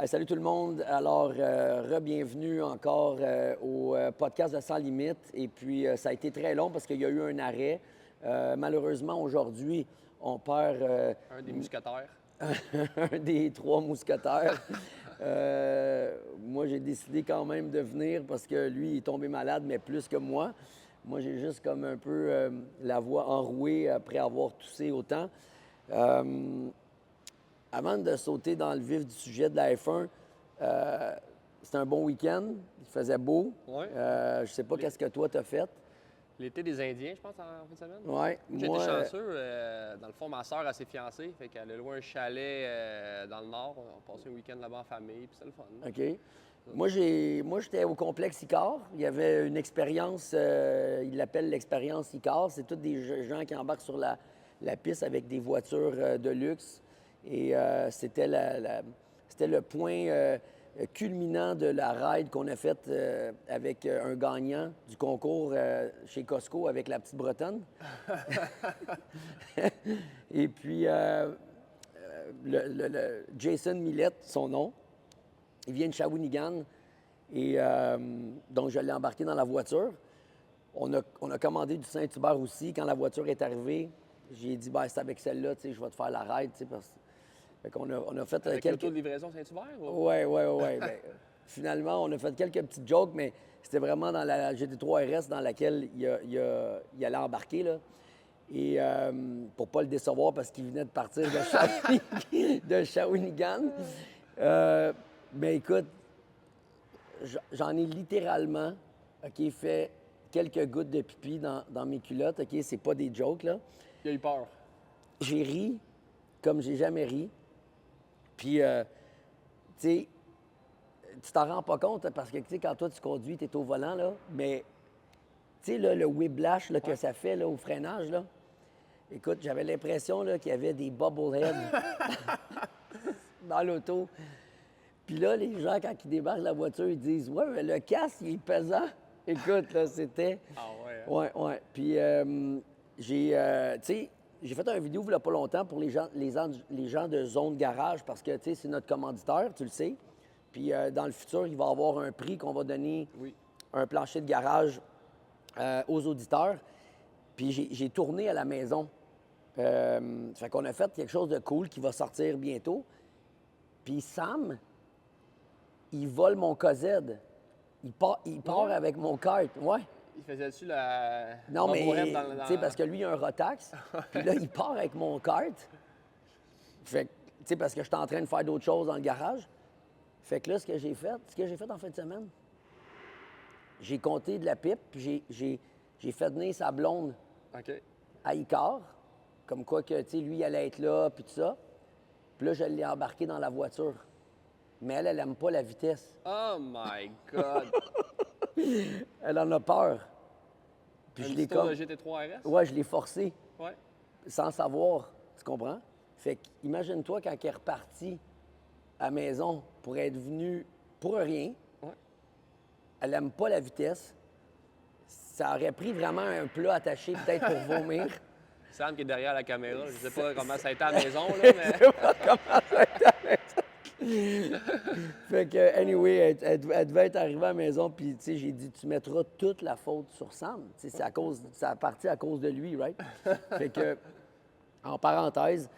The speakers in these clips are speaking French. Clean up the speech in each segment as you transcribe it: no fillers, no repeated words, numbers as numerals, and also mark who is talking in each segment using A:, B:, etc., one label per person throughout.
A: Salut tout le monde. Alors, re-bienvenue encore au podcast de Sans Limite. Et puis, ça a été très long parce qu'il y a eu un arrêt. Malheureusement, aujourd'hui, on perd
B: Un des mousquetaires.
A: un des trois mousquetaires. Moi, j'ai décidé quand même de venir parce que lui, il est tombé malade, mais plus que moi. Moi, j'ai juste comme un peu la voix enrouée après avoir toussé autant. Avant de sauter dans le vif du sujet de la F1, c'était un bon week-end. Il faisait beau.
B: Ouais.
A: Je ne sais pas qu'est-ce que toi t'as fait.
B: L'été des Indiens, je pense, en fin de semaine.
A: Ouais,
B: J'ai été
A: moi,
B: chanceux. Dans le fond, ma soeur a s'est fiancée. Fait qu'elle a loué un chalet dans le nord. On a passé un week-end là-bas en famille. Puis c'est le fun.
A: OK. Moi, j'étais au complexe Icar. Il y avait une expérience, ils l'appellent l'expérience Icar. C'est tous des gens qui embarquent sur la piste avec des voitures de luxe. Et c'était c'était le point culminant de la ride qu'on a faite avec un gagnant du concours chez Costco avec la petite Bretonne. Et puis, Jason Millette, son nom, il vient de Shawinigan. Et donc, je l'ai embarqué dans la voiture. On a commandé du Saint-Hubert aussi. Quand la voiture est arrivée, j'ai dit, ben, c'est avec celle-là, tu sais, je vais te faire la ride, tu sais, parce fait qu'on on a fait
B: Avec
A: quelques...
B: l'auto de livraison Saint-Hubert? Ou...
A: Oui. Ben, finalement, on a fait quelques petites jokes, mais c'était vraiment dans la GT3 RS dans laquelle il allait embarquer, là. Et pour pas le décevoir parce qu'il venait de partir de Shawinigan. Mais écoute, j'en ai littéralement, OK, fait quelques gouttes de pipi dans mes culottes, OK? C'est pas des jokes, là.
B: Il a eu peur.
A: J'ai ri comme j'ai jamais ri. Puis, tu sais, tu t'en rends pas compte parce que, tu sais, quand toi, tu conduis, tu es au volant, là, mais, tu sais, là, le whiplash là, que ça fait là, au freinage, là, écoute, j'avais l'impression là, qu'il y avait des bubbleheads dans l'auto. Puis là, les gens, quand ils débarquent de la voiture, ils disent « Ouais, mais le casque, il est pesant. » Écoute, là, c'était...
B: Ah ouais, hein?
A: Ouais. Puis, tu sais, j'ai fait une vidéo il n'y a pas longtemps pour les gens de Zone Garage parce que, tu sais, c'est notre commanditaire, tu le sais. Puis, dans le futur, il va y avoir un prix qu'on va donner,
B: Oui.
A: un plancher de garage aux auditeurs. Puis, j'ai tourné à la maison. Fait qu'on a fait quelque chose de cool qui va sortir bientôt. Puis, Sam, il vole mon KZ. Il part
B: Ouais.
A: avec mon kart. Ouais.
B: Il faisait-tu la...
A: Non, mais,
B: bubblehead
A: tu sais, parce que lui, il a un Rotax. Puis là, il part avec mon kart. Fait que, tu sais, parce que j'étais en train de faire d'autres choses dans le garage. Fait que là, ce que j'ai fait en fin de semaine, j'ai compté de la pipe, puis j'ai fait venir sa blonde
B: OK.
A: à Icar, comme quoi que, tu sais, lui, il allait être là, puis tout ça. Puis là, je l'ai embarqué dans la voiture. Mais elle aime pas la vitesse.
B: Oh my God!
A: Elle en a peur. Puis
B: Un
A: je l'ai
B: petit tour
A: comme...
B: de GT3 RS?
A: Ouais, je l'ai forcé.
B: Ouais.
A: Sans savoir, tu comprends? Fait qu'imagine-toi quand elle est repartie à la maison pour être venue pour rien,
B: Ouais.
A: elle n'aime pas la vitesse, ça aurait pris vraiment un plat attaché peut-être pour vomir.
B: Sam qui est derrière la caméra. Je sais pas comment ça a été à la maison, là, mais...
A: Fait que, anyway, elle devait être arrivée à la maison, puis, tu sais, j'ai dit, tu mettras toute la faute sur Sam. Tu sais, ça a parti à cause de lui, right? Fait que, en parenthèse,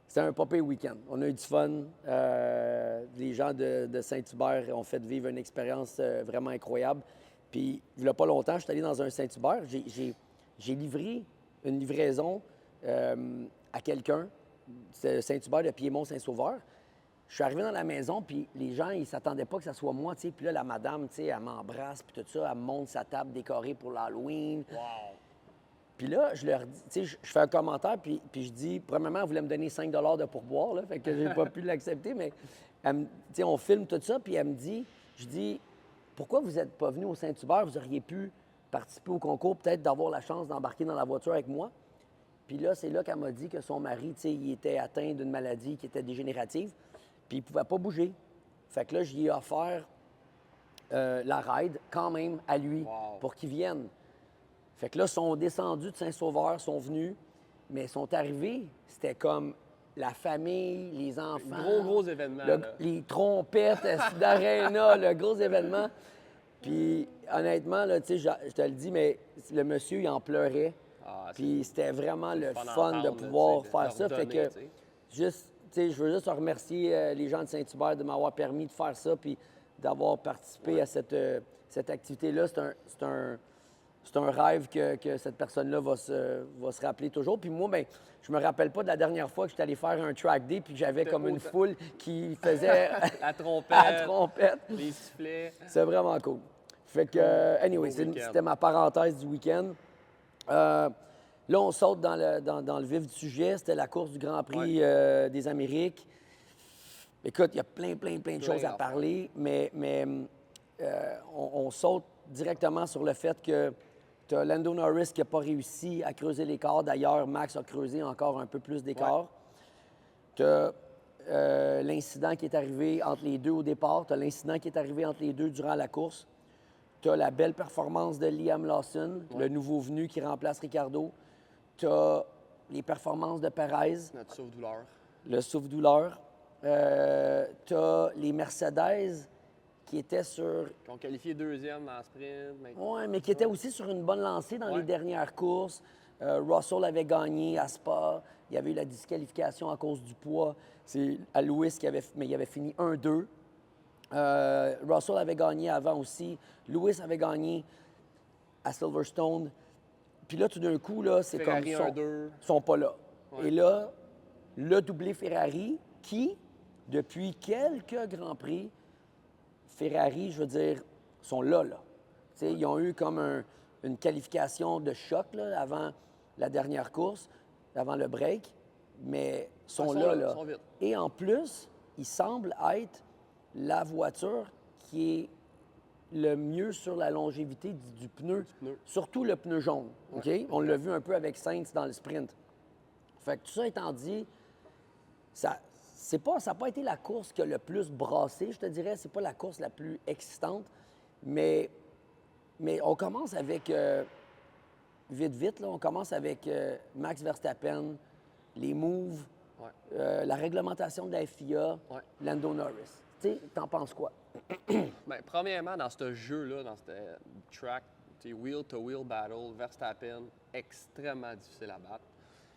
A: c'était un pas pire week-end. On a eu du fun. Les gens de Saint-Hubert ont fait vivre une expérience vraiment incroyable. Puis, il n'y a pas longtemps, je suis allé dans un Saint-Hubert. J'ai livré une livraison à quelqu'un, c'est Saint-Hubert de Piémont-Saint-Sauveur. Je suis arrivé dans la maison, puis les gens, ils s'attendaient pas que ça soit moi, tu sais. Puis là, la madame, tu sais, elle m'embrasse, puis tout ça, elle me montre sa table décorée pour l'Halloween.
B: Wow!
A: Puis là, je leur dis, tu sais, je fais un commentaire, puis je dis, premièrement, elle voulait me donner 5 de pourboire, là, fait que j'ai pas pu l'accepter, mais, tu sais, on filme tout ça, puis elle me dit, je dis, pourquoi vous n'êtes pas venu au Saint-Hubert? Vous auriez pu participer au concours, peut-être d'avoir la chance d'embarquer dans la voiture avec moi. Puis là, c'est là qu'elle m'a dit que son mari, tu sais, il était atteint d'une maladie qui était dégénérative. Puis il ne pouvait pas bouger. Fait que là, je lui ai offert la ride quand même à lui pour qu'il vienne. Fait que là, ils sont descendus de Saint-Sauveur, sont venus, mais ils sont arrivés, c'était comme la famille, les enfants.
B: Gros événement.
A: Les trompettes d'Arena, le gros événement. Puis honnêtement, là, tu sais, je te le dis, mais le monsieur, il en pleurait.
B: Ah,
A: Puis c'était vraiment le fun de
B: d'entendre,
A: pouvoir
B: tu sais,
A: faire ça.
B: leur
A: Fait
B: donner,
A: que,
B: tu sais.
A: juste, tu sais, je veux juste remercier les gens de Saint-Hubert de m'avoir permis de faire ça puis d'avoir participé à cette activité-là. C'est un rêve que cette personne-là va se rappeler toujours. Puis moi, ben, je me rappelle pas de la dernière fois que j'étais allé faire un track day puis que j'avais comme une foule qui faisait
B: La trompette,
A: la trompette.
B: les sifflets.
A: C'est vraiment cool. Fait que, anyway,
B: Beau week-end.
A: c'était ma parenthèse du week-end. Là, on saute dans le vif du sujet. C'était la course du Grand Prix des Amériques. Écoute, il y a plein de choses à parler, mais on saute directement sur le fait que tu as Lando Norris qui n'a pas réussi à creuser l'écart. D'ailleurs, Max a creusé encore un peu plus d'écart. Tu as l'incident qui est arrivé entre les deux au départ. Tu as l'incident qui est arrivé entre les deux durant la course. Tu as la belle performance de Liam Lawson, le nouveau venu qui remplace Ricardo. Tu as les performances de Perez,
B: Notre souffle-douleur.
A: le souffle-douleur. Tu as les Mercedes qui étaient sur...
B: Qui ont qualifié deuxième dans le sprint.
A: Oui, mais qui étaient aussi sur une bonne lancée dans les dernières courses. Russell avait gagné à Spa. Il y avait eu la disqualification à cause du poids. C'est à Lewis mais il avait fini 1-2. Russell avait gagné avant aussi. Lewis avait gagné à Silverstone. Puis là, tout d'un coup, là, c'est comme
B: Ferrari
A: ils sont pas là.
B: Ouais.
A: Et là, le doublé Ferrari, qui, depuis quelques Grands Prix, Ferrari, je veux dire, sont là. Tu sais, ils ont eu comme une qualification de choc là, avant la dernière course, avant le break, mais sont là.
B: Ils sont vite.
A: Et en plus, ils semblent être la voiture qui est le mieux sur la longévité du pneu, surtout le pneu jaune. OK? On l'a vu un peu avec Sainz dans le sprint. Fait que tout ça étant dit, ça n'a pas été la course qui a le plus brassé, je te dirais. C'est pas la course la plus excitante, mais on commence avec, vite, là, on commence avec Max Verstappen, les moves, la réglementation de la FIA, Lando Norris. Tu sais, t'en penses quoi?
B: Bien, premièrement, dans ce jeu-là, dans ce track, wheel-to-wheel battle, Verstappen, extrêmement difficile à battre.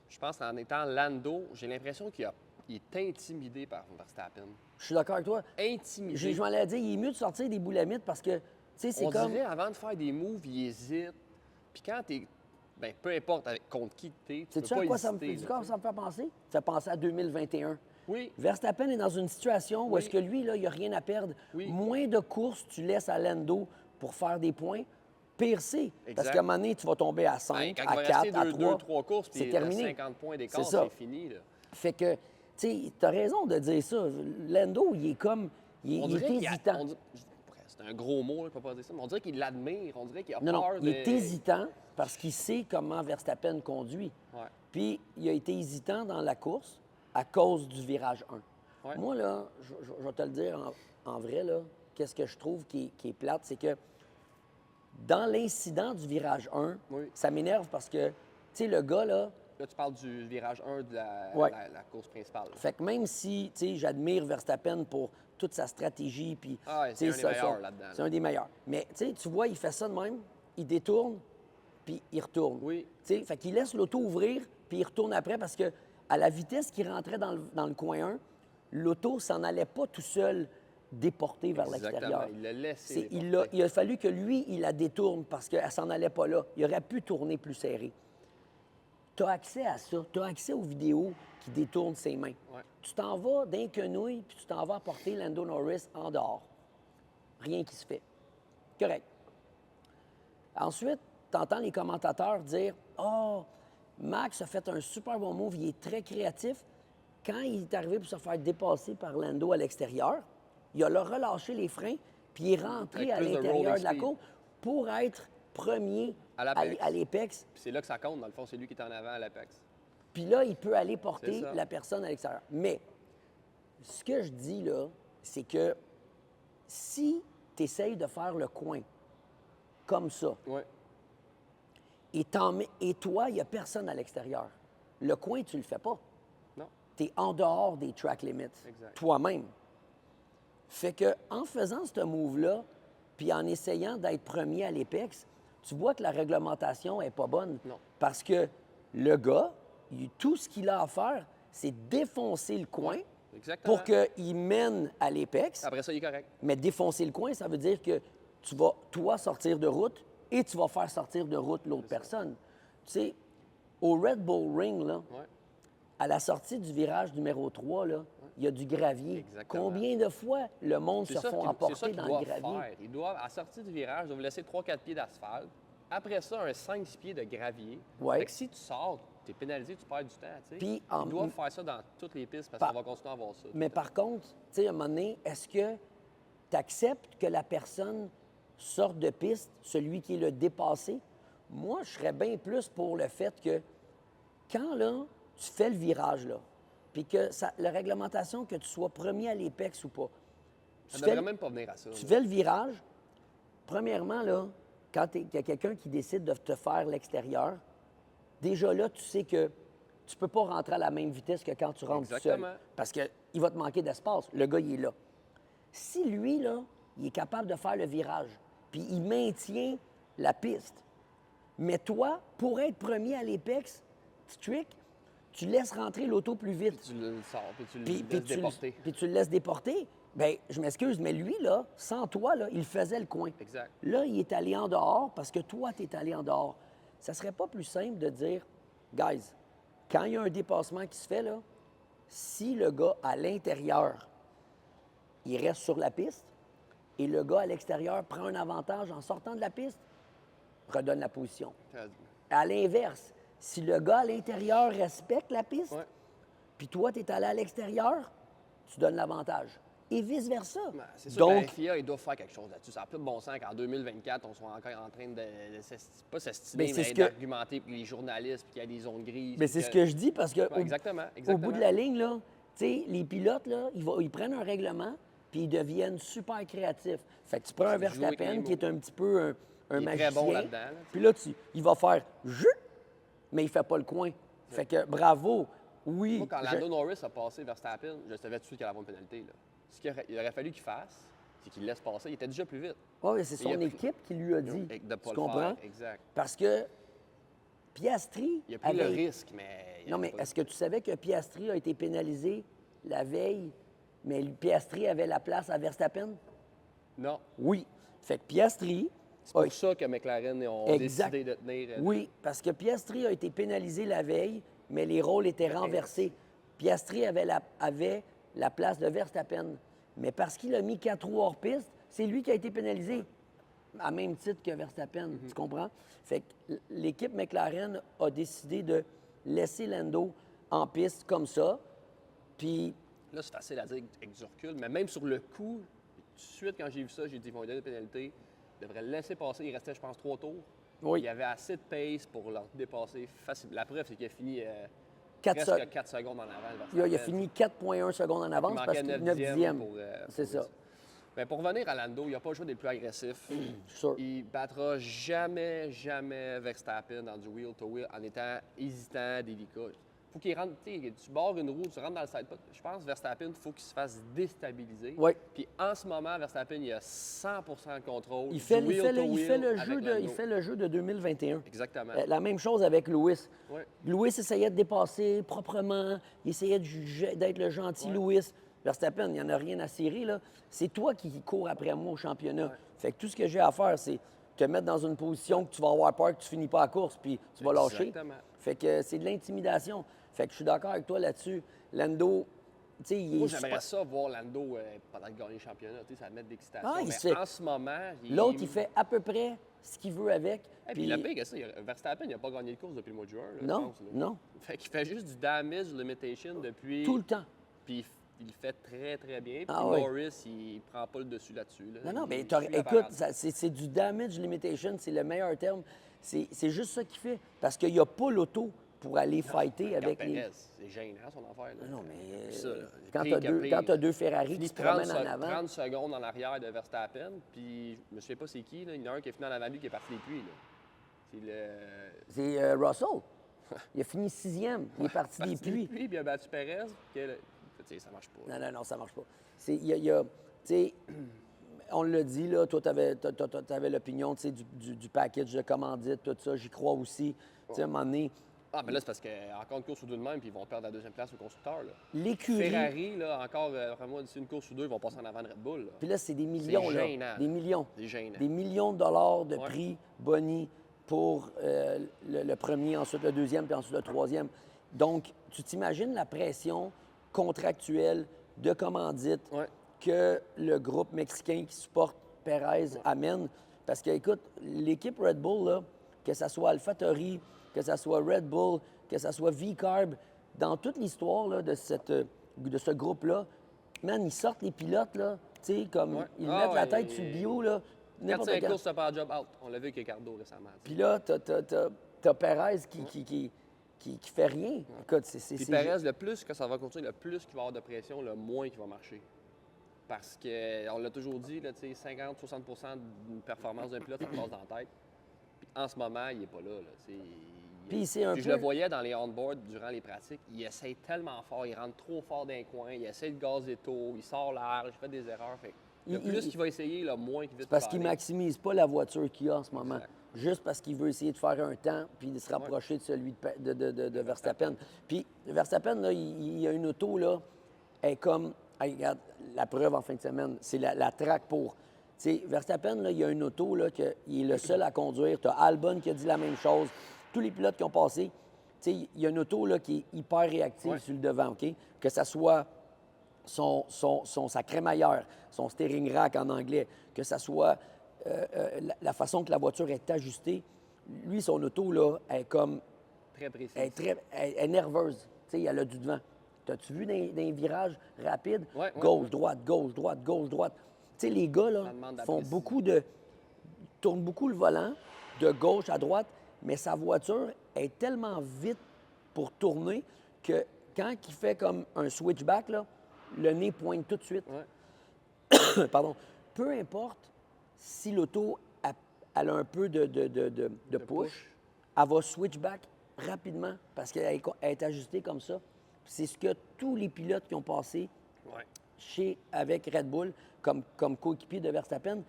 B: Je pense qu'en étant Lando, j'ai l'impression qu'il est intimidé par Verstappen.
A: Je suis d'accord avec toi.
B: Intimidé.
A: Je m'en allais dire, il est mieux de sortir des boulamites parce que, tu sais, c'est
B: On
A: comme...
B: dirait, avant de faire des moves, il hésite. Puis quand t'es... Bien, peu importe contre qui t'es, tu peux
A: Sais-tu
B: pas
A: à quoi ça me
B: hésiter.
A: ça me fait penser? Ça fait penser à 2021.
B: Oui.
A: Verstappen est dans une situation où est-ce que lui, là, il n'a rien à perdre.
B: Oui.
A: Moins de courses tu laisses à Lando pour faire des points. Pire c'est, parce
B: Exact.
A: qu'à un moment donné, tu vas tomber à 5,
B: Ben, quand
A: à
B: il va
A: 4,
B: rester
A: à 3.
B: 3 courses,
A: c'est
B: puis
A: terminé.
B: 50 points d'écart,
A: C'est ça.
B: c'est fini. Là.
A: Fait que, tu sais, t'as raison de dire ça. Lando, il est comme... Il est hésitant.
B: C'est un gros mot, je ne peux pas dire ça, mais on dirait qu'il l'admire, on dirait qu'il a
A: Non,
B: peur
A: il est hésitant parce qu'il sait comment Verstappen conduit.
B: Ouais.
A: Puis, il a été hésitant dans la course à cause du virage 1.
B: Ouais.
A: Moi, là, je vais te le dire en vrai, là, qu'est-ce que je trouve qui est plate, c'est que dans l'incident du virage 1, ça m'énerve parce que, tu sais, le gars, là...
B: Là, tu parles du virage 1 de la course principale. Là.
A: Fait que même si, tu sais, j'admire Verstappen pour toute sa stratégie, puis...
B: C'est un des meilleurs là-dedans.
A: C'est un des meilleurs. Mais, tu sais, tu vois, il fait ça de même, il détourne, puis il retourne.
B: Oui.
A: Tu sais, fait qu'il laisse l'auto ouvrir, puis il retourne après parce que à la vitesse qu'il rentrait dans le coin 1, l'auto s'en allait pas tout seul déporter vers l'extérieur.
B: Il l'a laissé
A: il a fallu que lui, il la détourne parce qu'elle s'en allait pas là. Il aurait pu tourner plus serré. Tu as accès à ça. Tu as accès aux vidéos qui détournent ses mains.
B: Ouais.
A: Tu t'en vas d'un quenouille, puis tu t'en vas apporter Lando Norris en dehors. Rien qui se fait. Correct. Ensuite, tu entends les commentateurs dire « Oh, Max a fait un super bon move, il est très créatif. » Quand il est arrivé pour se faire dépasser par Lando à l'extérieur, il a relâché les freins, puis il est rentré à l'intérieur de la course pour être premier à l'Apex.
B: Puis c'est là que ça compte, dans le fond, c'est lui qui est en avant à l'Apex.
A: Puis là, il peut aller porter la personne à l'extérieur. Mais ce que je dis là, c'est que si tu essayes de faire le coin comme ça, et toi, il n'y a personne à l'extérieur, le coin, tu le fais pas.
B: Non.
A: tu es en dehors des track limits,
B: Exact.
A: toi-même. Fait que en faisant ce move-là, puis en essayant d'être premier à l'Apex, tu vois que la réglementation n'est pas bonne.
B: Non.
A: Parce que le gars, tout ce qu'il a à faire, c'est défoncer le coin
B: Exactement.
A: pour qu'il mène à l'Apex.
B: Après ça, il est correct.
A: Mais défoncer le coin, ça veut dire que tu vas, toi, sortir de route et tu vas faire sortir de route l'autre personne. Tu sais, au Red Bull Ring, là,
B: Ouais.
A: à la sortie du virage numéro 3, là, il y a du gravier.
B: Exactement.
A: Combien de fois le monde se font
B: C'est ça
A: emporter
B: qu'ils
A: dans le
B: doivent
A: gravier?
B: faire. Ils doivent, à la sortie du virage, ils doivent laisser 3-4 pieds d'asphalte. Après ça, un 5-6 pieds de gravier.
A: Ouais.
B: Fait que si tu sors, tu es pénalisé, tu perds du temps. Tu sais.
A: Puis,
B: Ils doivent faire ça dans toutes les pistes parce
A: Par-
B: qu'on va continuer à avoir ça. tout
A: Mais
B: le temps.
A: par contre, tu sais, à un moment donné, est-ce que tu acceptes que la personne sorte de piste, celui qui est le dépassé? Moi, je serais bien plus pour le fait que quand là, tu fais le virage, là, puis que la réglementation, que tu sois premier à l'Apex ou pas,
B: Ça
A: tu
B: ne
A: fais,
B: devrait même pas venir à ça.
A: tu
B: là.
A: fais le virage, premièrement, là, quand il y a quelqu'un qui décide de te faire l'extérieur, déjà là, tu sais que tu peux pas rentrer à la même vitesse que quand tu rentres tout seul.
B: Exactement.
A: Parce qu'il va te manquer d'espace. Le gars, il est là. Si lui, là, il est capable de faire le virage, puis il maintient la piste, mais toi, pour être premier à l'Apex, petit trick, tu laisses rentrer l'auto plus vite.
B: Tu le sors, puis tu le
A: Puis,
B: laisses déporter.
A: puis tu le laisses déporter. Bien, je m'excuse, mais lui, là, sans toi, là, il faisait le coin.
B: Exact.
A: Là, il est allé en dehors parce que toi, tu es allé en dehors. Ça serait pas plus simple de dire, guys, quand il y a un dépassement qui se fait, là, si le gars à l'intérieur, il reste sur la piste et le gars à l'extérieur prend un avantage en sortant de la piste, redonne la position. À l'inverse, si le gars à l'intérieur respecte la piste,
B: Ouais.
A: puis toi, tu es allé à l'extérieur, tu donnes l'avantage. Et vice-versa.
B: Ben, c'est sûr que la
A: Donc,
B: FIA, ils doivent faire quelque chose là-dessus. Ça n'a plus de bon sens qu'en 2024, on soit encore en train de pas
A: Ben,
B: s'estimer,
A: c'est
B: mais
A: ce que-
B: d'argumenter pour les journalistes, puis qu'il y a des zones grises.
A: mais
B: puis
A: c'est ce que je dis parce que
B: Ouais, exactement,
A: au
B: exactement.
A: bout de la ligne, là, tu sais, les pilotes, là, ils prennent un règlement puis ils deviennent super créatifs. Fait que tu prends un
B: Jouer avec les
A: Verstappen
B: mots.
A: qui est un petit peu un
B: Il est
A: magicien.
B: très bon là-dedans, là, tu sais.
A: Puis là, il va faire « jus », mais il fait pas le coin. Fait que bravo. Oui.
B: Moi, quand
A: je-
B: Lando Norris a passé Verstappen, je savais tout de suite qu'il allait avoir une pénalité. Là. Ce qu'il aurait fallu qu'il fasse, c'est qu'il le laisse passer. Il était déjà plus vite.
A: Ouais, mais c'est
B: il a
A: son
B: pris-
A: équipe qui lui a dit.
B: Et de pas
A: Tu
B: le
A: comprends?
B: faire. Exact.
A: Parce que Piastri
B: Il a pris le
A: avait-
B: risque, mais. il
A: Non,
B: avait
A: mais
B: pas-
A: est-ce que tu savais que Piastri a été pénalisé la veille, mais Piastri avait la place à Verstappen?
B: Non.
A: Oui. Fait que Piastri
B: C'est pour ça que McLaren ont
A: Exact.
B: décidé de tenir.
A: Oui, parce que Piastri a été pénalisé la veille, mais les rôles étaient renversés. Piastri avait la place de Verstappen. Mais parce qu'il a mis 4 roues hors piste, c'est lui qui a été pénalisé. À même titre que Verstappen, tu comprends? Fait que l'équipe McLaren a décidé de laisser Lando en piste comme ça. Puis,
B: Là, c'est facile à dire avec du recul, mais même sur le coup, tout de suite, quand j'ai vu ça, j'ai dit ils vont lui donner une pénalité. Ils devraient le laisser passer. Il restait, je pense, 3 tours.
A: Oui.
B: Il y avait assez de pace pour leur dépasser facilement. La preuve, c'est qu'il a fini
A: 4
B: presque 4 secondes en avant.
A: il a
B: Verstappen.
A: fini 4,1 secondes en
B: Il
A: avance
B: manquait
A: parce qu'il est 9 dixièmes.
B: pour,
A: C'est ça.
B: Mais pour revenir à Lando, il n'a pas le choix d'être plus agressif.
A: Sûr.
B: Il battra jamais, jamais Verstappen dans du wheel-to-wheel en étant hésitant, délicat. Faut qu'il rentre, tu sais, tu barres une roue, tu rentres dans le side pot. Je pense que Verstappen, il faut qu'il se fasse déstabiliser.
A: Oui.
B: Puis en ce moment, Verstappen, il a 100 de contrôle.
A: Il fait,
B: du
A: il fait le, il
B: wheel-to-wheel
A: fait le
B: avec
A: jeu de, il
B: Lando.
A: fait le jeu de 2021.
B: Exactement.
A: La même chose avec Lewis.
B: Ouais.
A: Lewis essayait de dépasser proprement. Il essayait d'être le gentil
B: Ouais.
A: Lewis. Verstappen, il n'y en a rien à cirer, là. C'est toi qui cours après moi au championnat.
B: Ouais.
A: Fait que tout ce que j'ai à faire, c'est te mettre dans une position que tu vas avoir peur que tu finis pas la course, puis tu vas lâcher.
B: Exactement.
A: Fait que c'est de l'intimidation. Fait que je suis d'accord avec toi là-dessus. Lando, tu sais, il est
B: Moi, j'aimerais
A: super-
B: ça voir Lando pendant qu'il gagne le championnat. Tu sais, ça va mettre d'excitation.
A: Ah, il
B: Mais
A: se fait-
B: en ce moment,
A: L'autre, il fait à peu près ce qu'il veut avec.
B: Et puis le pire que ça, Verstappen, il n'a pas gagné de course depuis le mois de juin. Là, je
A: Non,
B: pense, là.
A: non,
B: Fait qu'il fait juste du damage limitation depuis.
A: tout le temps.
B: Puis il le fait très, très bien. Puis
A: Ah oui.
B: Norris, il prend pas le dessus là-dessus. Là.
A: Non, non, mais
B: Il
A: t'as-
B: suit la
A: écoute,
B: parade.
A: c'est du damage limitation, c'est le meilleur terme. C'est juste ça qu'il fait. Parce qu'il n'y a pas l'auto pour aller fighter
B: Regarde
A: avec les.
B: Pérez, c'est gênant son affaire. Là.
A: Non, mais
B: Puis ça, là,
A: quand
B: pire
A: tu
B: que pire.
A: as deux Ferrari qui
B: Fini
A: se promènent
B: 30
A: en avant.
B: 30 secondes en arrière de Verstappen, puis je me souviens pas c'est qui. Là. Il y en a un qui est fini en avant de lui qui est parti les puits. Là. C'est le.
A: C'est Russell. Il a fini 6e. Il est parti des puits.
B: Puis il a battu Perez. Ça marche pas.
A: Non, ça marche pas. Tu sais, on l'a dit, là, toi, tu avais l'opinion, tu sais, du package de commandite, tout ça. J'y crois aussi. Tu sais, à un moment donné,
B: Ah, mais là, c'est parce qu'encore une course ou deux de même, puis ils vont perdre la deuxième place au constructeur. Là.
A: l'écurie...
B: Ferrari, là, encore, vraiment, d'ici une course ou deux, ils vont passer en avant de Red Bull. Là.
A: Puis là, c'est des millions,
B: C'est
A: là.
B: gênant.
A: Des millions.
B: C'est gênant.
A: Des millions de dollars de
B: Ouais.
A: prix boni pour le premier, ensuite le deuxième, puis ensuite le troisième. Donc, tu t'imagines la pression contractuelle de commandite
B: Ouais.
A: que le groupe mexicain qui supporte Perez amène. Parce que, écoute, l'équipe Red Bull, là, que ce soit AlphaTauri, que ce soit Red Bull, que ce soit V-Carb, dans toute l'histoire là, de ce groupe-là, man, ils sortent les pilotes, là, tu sais, comme
B: Ouais.
A: ils
B: Ah
A: mettent la
B: ouais,
A: tête sur le bio, là, n'importe
B: 4-5
A: quand.
B: courses, ça part job out. On l'a vu avec Ricardo récemment.
A: Puis là, t'as Perez qui fait rien. Écoute,
B: Puis Perez, le plus que ça va continuer, le plus qu'il va avoir de pression, le moins qu'il va marcher. Parce qu'on l'a toujours dit, 50-60 d'une performance d'un pilote, ça passe dans la tête. Puis en ce moment, il n'est pas là.
A: Puis c'est un
B: Puis je
A: peu...
B: le voyais dans les on-board durant les pratiques. Il essaie tellement fort, il rentre trop fort dans les coins, il essaie de gazer tôt, il sort large, il fait des erreurs. Fait que le plus qu'il va essayer, le moins qu'il va
A: Parce qu'il ne maximise pas la voiture qu'il a en ce moment.
B: Exact.
A: Juste parce qu'il veut essayer de faire un temps puis de se rapprocher de celui de Verstappen. Puis Verstappen, là, il a une auto, là, elle est comme... Hey, regarde, la preuve en fin de semaine, c'est la track pour... Tu sais, Verstappen, là, il a une auto, là, il est le seul à conduire. Tu as Albon qui a dit la même chose. Tous les pilotes qui ont passé, tu sais, il y a une auto, là, qui est hyper réactive sur le devant, OK? Que ça soit sa crémaillère, son steering rack en anglais, que ça soit la façon que la voiture est ajustée. Lui, son auto, là, elle est comme...
B: Très précis.
A: Elle est nerveuse. Tu sais, elle a du devant. T'as-tu vu dans les virages rapides?
B: Ouais.
A: Gauche, droite, gauche, droite, gauche, droite. Tu sais, les gars, là,
B: Ça demande de la
A: font
B: précision.
A: tournent beaucoup le volant de gauche à droite, mais sa voiture est tellement vite pour tourner que quand il fait comme un switchback, là, le nez pointe tout de suite.
B: Ouais.
A: Pardon. Peu importe si l'auto elle a un peu de push, elle va switchback rapidement parce qu'elle est ajustée comme ça. C'est ce que tous les pilotes qui ont passé
B: Ouais.
A: avec Red Bull comme coéquipier de Verstappen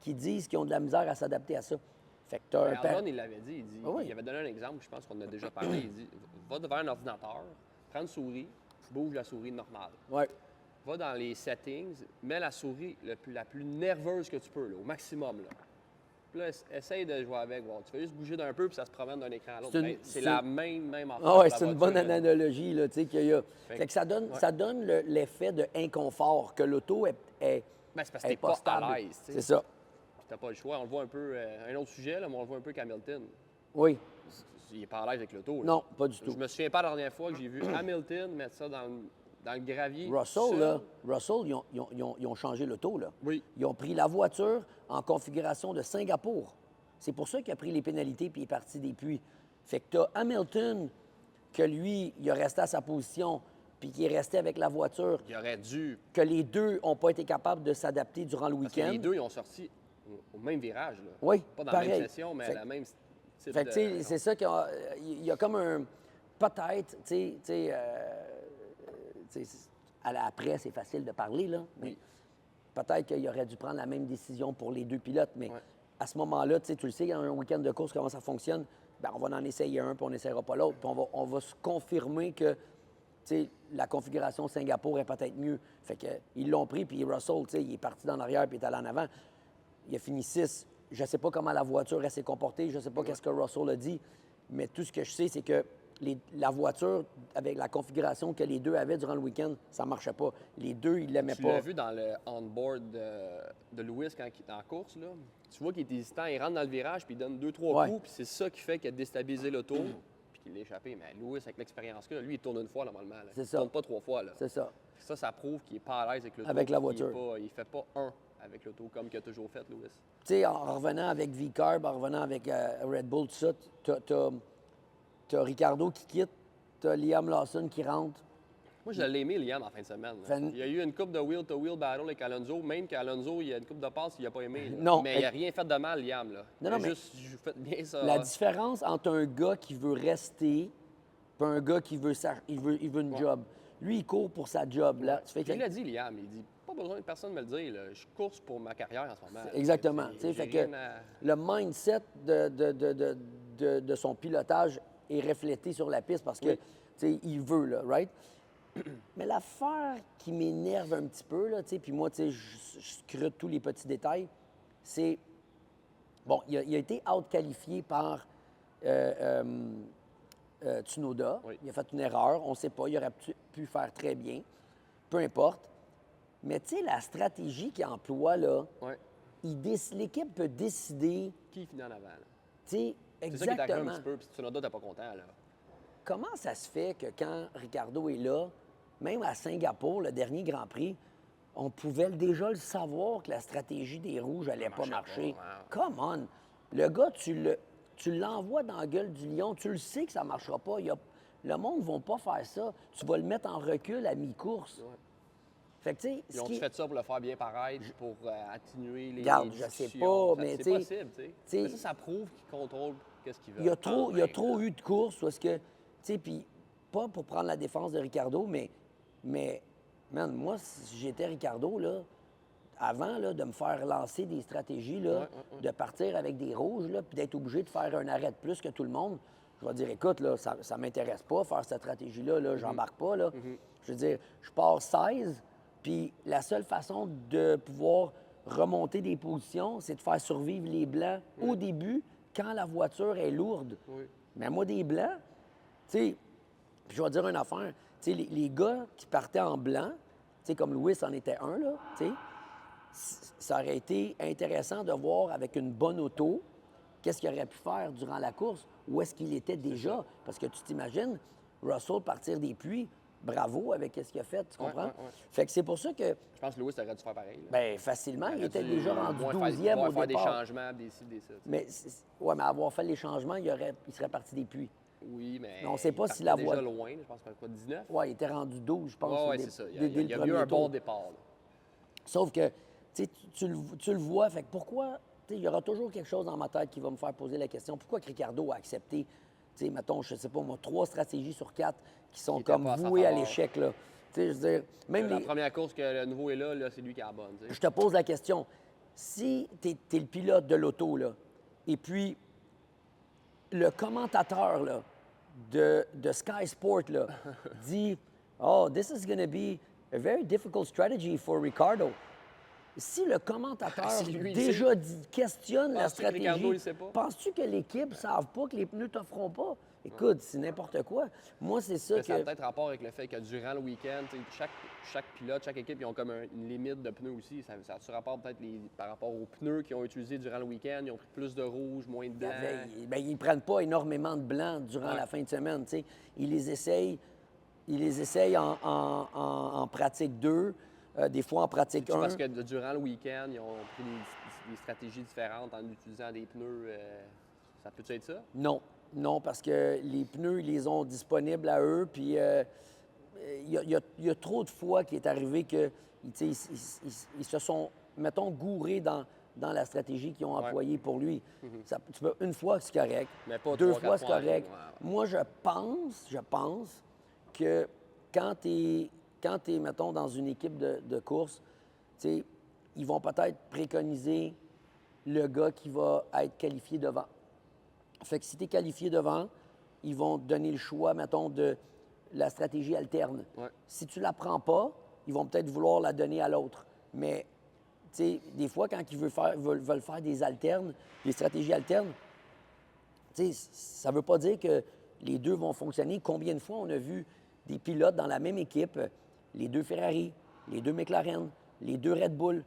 A: qui disent qu'ils ont de la misère à s'adapter à ça. Fait que t'as un
B: Albon, il l'avait dit.
A: Ah oui.
B: Il avait donné un exemple, je pense qu'on en a déjà parlé. Il dit va devant un ordinateur, prends une souris, bouge la souris normale.
A: Ouais.
B: Va dans les settings, mets la souris la plus nerveuse que tu peux, là, au maximum. Là. Puis là, essaye de jouer avec. Bon, tu fais juste bouger d'un peu, puis ça se promène d'un écran à l'autre. C'est la même affaire.
A: Ah ouais,
B: pour la
A: c'est une
B: voiture,
A: bonne
B: là.
A: analogie, là, tu sais, qu'il y a. Fait que ça donne,
B: ouais.
A: ça donne l'effet de inconfort, que l'auto est
B: Ben, c'est parce que
A: est
B: t'es pas
A: stable.
B: à l'aise. tu sais.
A: C'est ça.
B: Puis t'as pas le choix. On le voit un peu, un autre sujet, là, mais on le voit un peu qu'Hamilton.
A: Oui.
B: Il est pas à l'aise avec l'auto. là.
A: Non, pas du tout.
B: Je me souviens pas la dernière fois que j'ai vu Hamilton mettre ça dans le gravier.
A: Russell,
B: seul.
A: là, ils ont changé l'auto, là.
B: Oui.
A: Ils ont pris la voiture en configuration de Singapour. C'est pour ça qu'il a pris les pénalités puis il est parti des puits. Fait que tu as Hamilton, que lui, il a resté à sa position puis qui est resté avec la voiture,
B: Il aurait dû.
A: que les deux n'ont pas été capables de s'adapter durant le
B: Parce que
A: week-end.
B: les deux, ils ont sorti au même virage. Là.
A: Oui,
B: Pas dans la
A: pareil.
B: même session, mais
A: Fait-
B: la même type
A: Fait que, tu sais,
B: de...
A: c'est ça qu'il y a comme un... Peut-être, tu sais, après, c'est facile de parler, là, mais
B: Oui.
A: peut-être qu'il aurait dû prendre la même décision pour les deux pilotes, mais
B: Ouais.
A: à ce moment-là, tu le sais, dans un week-end de course, comment ça fonctionne, bien, on va en essayer un, puis on n'essaiera pas l'autre, puis on va se confirmer que, tu sais, la configuration Singapour est peut-être mieux. Fait que ils l'ont pris, puis Russell, tu sais, il est parti dans l'arrière, puis il est allé en avant. Il a fini 6. Je ne sais pas comment la voiture elle s'est comportée, je ne sais pas qu'est-ce que Russell a dit, mais tout ce que je sais, c'est que la voiture, avec la configuration que les deux avaient durant le week-end, ça ne marchait pas. Les deux, ils ne l'aimaient
B: Tu
A: pas.
B: l'as vu dans le on-board de Lewis quand il est en course, là. Tu vois qu'il est hésitant, il rentre dans le virage, puis il donne 2-3
A: Ouais.
B: coups, puis c'est ça qui fait qu'il a déstabilisé l'auto, puis qu'il l'a échappé. Mais Lewis, avec l'expérience qu'il a, lui, il tourne une fois normalement. Là.
A: C'est
B: Il
A: ça.
B: tourne pas 3 fois. Là.
A: C'est ça.
B: Ça prouve qu'il n'est pas à l'aise avec l'auto.
A: Avec la
B: puis
A: voiture.
B: Il ne fait pas un avec l'auto comme qu'il a toujours fait, Lewis.
A: Tu sais, en revenant avec V-Carb, en revenant avec Red Bull, tout ça, t'as Ricardo qui quitte, t'as Liam Lawson qui rentre.
B: Moi, je l'ai aimé, Liam, en fin de semaine. là.
A: Fan-
B: Il y a eu une coupe de wheel-to-wheel battle avec Alonso. Même qu'Alonso, il y a une coupe de passe, il n'a pas aimé. là.
A: Non.
B: Mais il n'a rien fait de mal, Liam. Là.
A: Non,
B: Il a
A: mais
B: juste fait bien ça.
A: La différence entre un gars qui veut rester puis un gars qui veut, il veut une job. Lui, il court pour sa job. Là. Ça fait
B: Puis
A: que-
B: il l'a dit, Liam, il dit pas besoin de personne me le dire, là. Je course pour ma carrière en ce moment. là.
A: Exactement.
B: J'ai-
A: Tu sais,
B: j'ai
A: fait que
B: rien à-
A: le mindset de son pilotage est reflété sur la piste parce que
B: Oui.
A: tu sais, il veut, là, right? Mais l'affaire qui m'énerve un petit peu, là, tu sais, puis moi, tu sais, je scrute tous les petits détails, c'est. Bon, il a été out-qualifié par Tsunoda.
B: Oui.
A: Il a fait une erreur. On ne sait pas. Il aurait pu faire très bien. Peu importe. Mais tu sais, la stratégie qu'il emploie, là,
B: Ouais.
A: l'équipe peut décider,
B: Qui finit en avant, là?
A: tu sais,
B: C'est ça qui est arrivé un
A: exactement.
B: petit peu, puis Tsunoda, t'es pas content, là.
A: Comment ça se fait que quand Ricardo est là, même à Singapour, le dernier Grand Prix, on pouvait déjà le savoir que la stratégie des Rouges n'allait pas marcher. Come on! Le gars, tu l'envoies dans la gueule du lion, tu le sais que ça ne marchera pas. Le monde ne va pas faire ça. Tu vas le mettre en recul à mi-course.
B: Ouais.
A: Fait que, tu sais,
B: Ils ont fait ça pour le faire bien paraître, pour atténuer les
A: Regarde, je sais
B: discussions.
A: pas, mais
B: c'est
A: tu sais,
B: possible, tu sais.
A: tu sais,
B: Mais ça prouve qu'ils contrôlent qu'est-ce qu'ils veulent.
A: il y a trop,
B: quand
A: il y a
B: même,
A: trop
B: là.
A: eu de courses parce que, tu sais, puis pas pour prendre la défense de Ricardo, mais man, moi, si j'étais Ricardo, là, avant là, de me faire lancer des stratégies, là, de partir avec des rouges, là, puis d'être obligé de faire un arrêt de plus que tout le monde, je vais dire, écoute, là, ça ne m'intéresse pas, faire cette stratégie-là, là, j'embarque pas. Là. Je veux dire, je pars 16, puis la seule façon de pouvoir remonter des positions, c'est de faire survivre les Blancs au début, quand la voiture est lourde.
B: Oui.
A: Mais moi, des Blancs, tu sais, puis je vais dire une affaire, tu sais, les gars qui partaient en blanc, tu sais, comme Louis en était un, là, tu sais, ça aurait été intéressant de voir avec une bonne auto qu'est-ce qu'il aurait pu faire durant la course, où est-ce qu'il était déjà. Parce que tu t'imagines, Russell partir des puits, bravo avec ce qu'il a fait, tu comprends?
B: ouais.
A: Fait que c'est pour ça que,
B: Je pense que Louis aurait dû faire pareil. Là.
A: bien, facilement, il
B: aurait
A: était
B: dû
A: déjà rendu
B: moins
A: 12e au
B: faire des
A: départ.
B: changements, décider ça. tu sais.
A: Mais, ouais, mais avoir fait les changements, il serait parti des puits.
B: Oui, mais.
A: Mais on sait pas
B: il
A: si la
B: partait
A: voie-
B: déjà loin, là, je pense que quoi, 19?
A: Ouais, il était rendu 12, je pense.
B: Oui,
A: au
B: ouais,
A: dé-
B: c'est ça.
A: dès
B: Il
A: le
B: y a eu
A: premier
B: un bon
A: tour.
B: départ. Là.
A: Sauf que, tu le vois, fait que pourquoi, il y aura toujours quelque chose dans ma tête qui va me faire poser la question, pourquoi que Ricardo a accepté, tu sais, mettons, je sais pas moi, 3 stratégies sur 4 qui sont
B: Qui étaient
A: comme
B: pas à sa
A: vouées à
B: faveur.
A: l'échec, là. Tu sais, je veux dire, même
B: La
A: les...
B: première course que le nouveau est là, c'est lui qui a la bonne. tu sais.
A: Je te pose la question, si tu es le pilote de l'auto, là, et puis le commentateur, là, de Sky Sport, là, dit « Oh, this is going to be a very difficult strategy for Ricardo ». Si le commentateur
B: Si lui, il
A: déjà questionne la
B: Penses-tu que
A: stratégie,
B: Ricardo, il sait pas?
A: penses-tu que l'équipe ne savent pas que les pneus ne t'offront pas? Écoute, c'est n'importe quoi. Moi, c'est ça
B: Mais ça a
A: que...
B: peut-être rapport avec le fait que durant le week-end, tu sais, chaque pilote, chaque équipe, ils ont comme une limite de pneus aussi. Ça a-tu rapport peut-être par rapport aux pneus qu'ils ont utilisés durant le week-end? Ils ont pris plus de rouge, moins de blanc.
A: Ben, ils ne prennent pas énormément de blanc durant
B: Ouais.
A: la fin de semaine. Tu sais. Ils les essayent en pratique 2, des fois en pratique
B: C'est
A: 1.
B: parce que durant le week-end, ils ont pris des stratégies différentes en utilisant des pneus. Ça peut être ça?
A: Non, non, parce que les pneus, ils les ont disponibles à eux. Puis il y a trop de fois qu'il est arrivé que tu sais, ils se sont, mettons, gourés dans la stratégie qu'ils ont
B: Ouais.
A: employée pour lui. Une fois, c'est correct.
B: Mais pas
A: 2
B: trois,
A: fois,
B: quatre
A: c'est
B: fois en
A: correct.
B: ligne, ouais.
A: Moi, je pense que quand tu es, mettons, dans une équipe de course, tu sais, ils vont peut-être préconiser le gars qui va être qualifié devant. Fait que si tu es qualifié devant, ils vont te donner le choix, mettons, de la stratégie alterne.
B: Ouais.
A: Si tu la prends pas, ils vont peut-être vouloir la donner à l'autre. Mais, tu sais, des fois, quand ils veulent faire des alternes, des stratégies alternes, tu sais, ça ne veut pas dire que les deux vont fonctionner. Combien de fois on a vu des pilotes dans la même équipe, les 2 Ferrari, les 2 McLaren, les 2 Red Bull,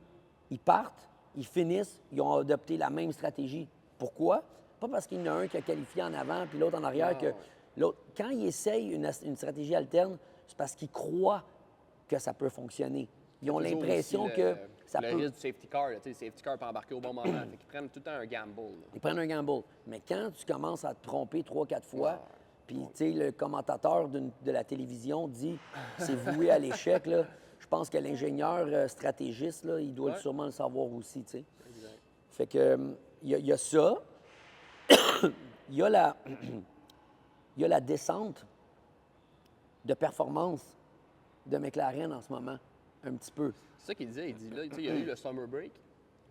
A: ils partent, ils finissent, ils ont adopté la même stratégie. Pourquoi? Pas parce qu'il y en a un qui a qualifié en avant puis l'autre en arrière.
B: Non.
A: Que l'autre. Quand ils essayent une stratégie alterne, c'est parce qu'ils croient que ça peut fonctionner. Ils ont
B: Toujours
A: l'impression
B: aussi
A: que ça
B: le
A: peut...
B: risque du safety car, là, tu sais, le safety car peut embarquer au bon moment. Fait qu'ils prennent tout le temps un gamble. là.
A: Ils prennent un gamble. Mais quand tu commences à te tromper 3-4 fois,
B: Ouais.
A: puis tu sais, le commentateur de la télévision dit c'est voué à l'échec, là, je pense que l'ingénieur stratégiste, là, il doit
B: Ouais.
A: sûrement le savoir aussi, tu sais.
B: Exact.
A: Fait que, il y a ça. Il y a la descente de performance de McLaren en ce moment, un petit peu.
B: C'est ça qu'il disait. Il dit, là, tu sais, il y a eu le summer break.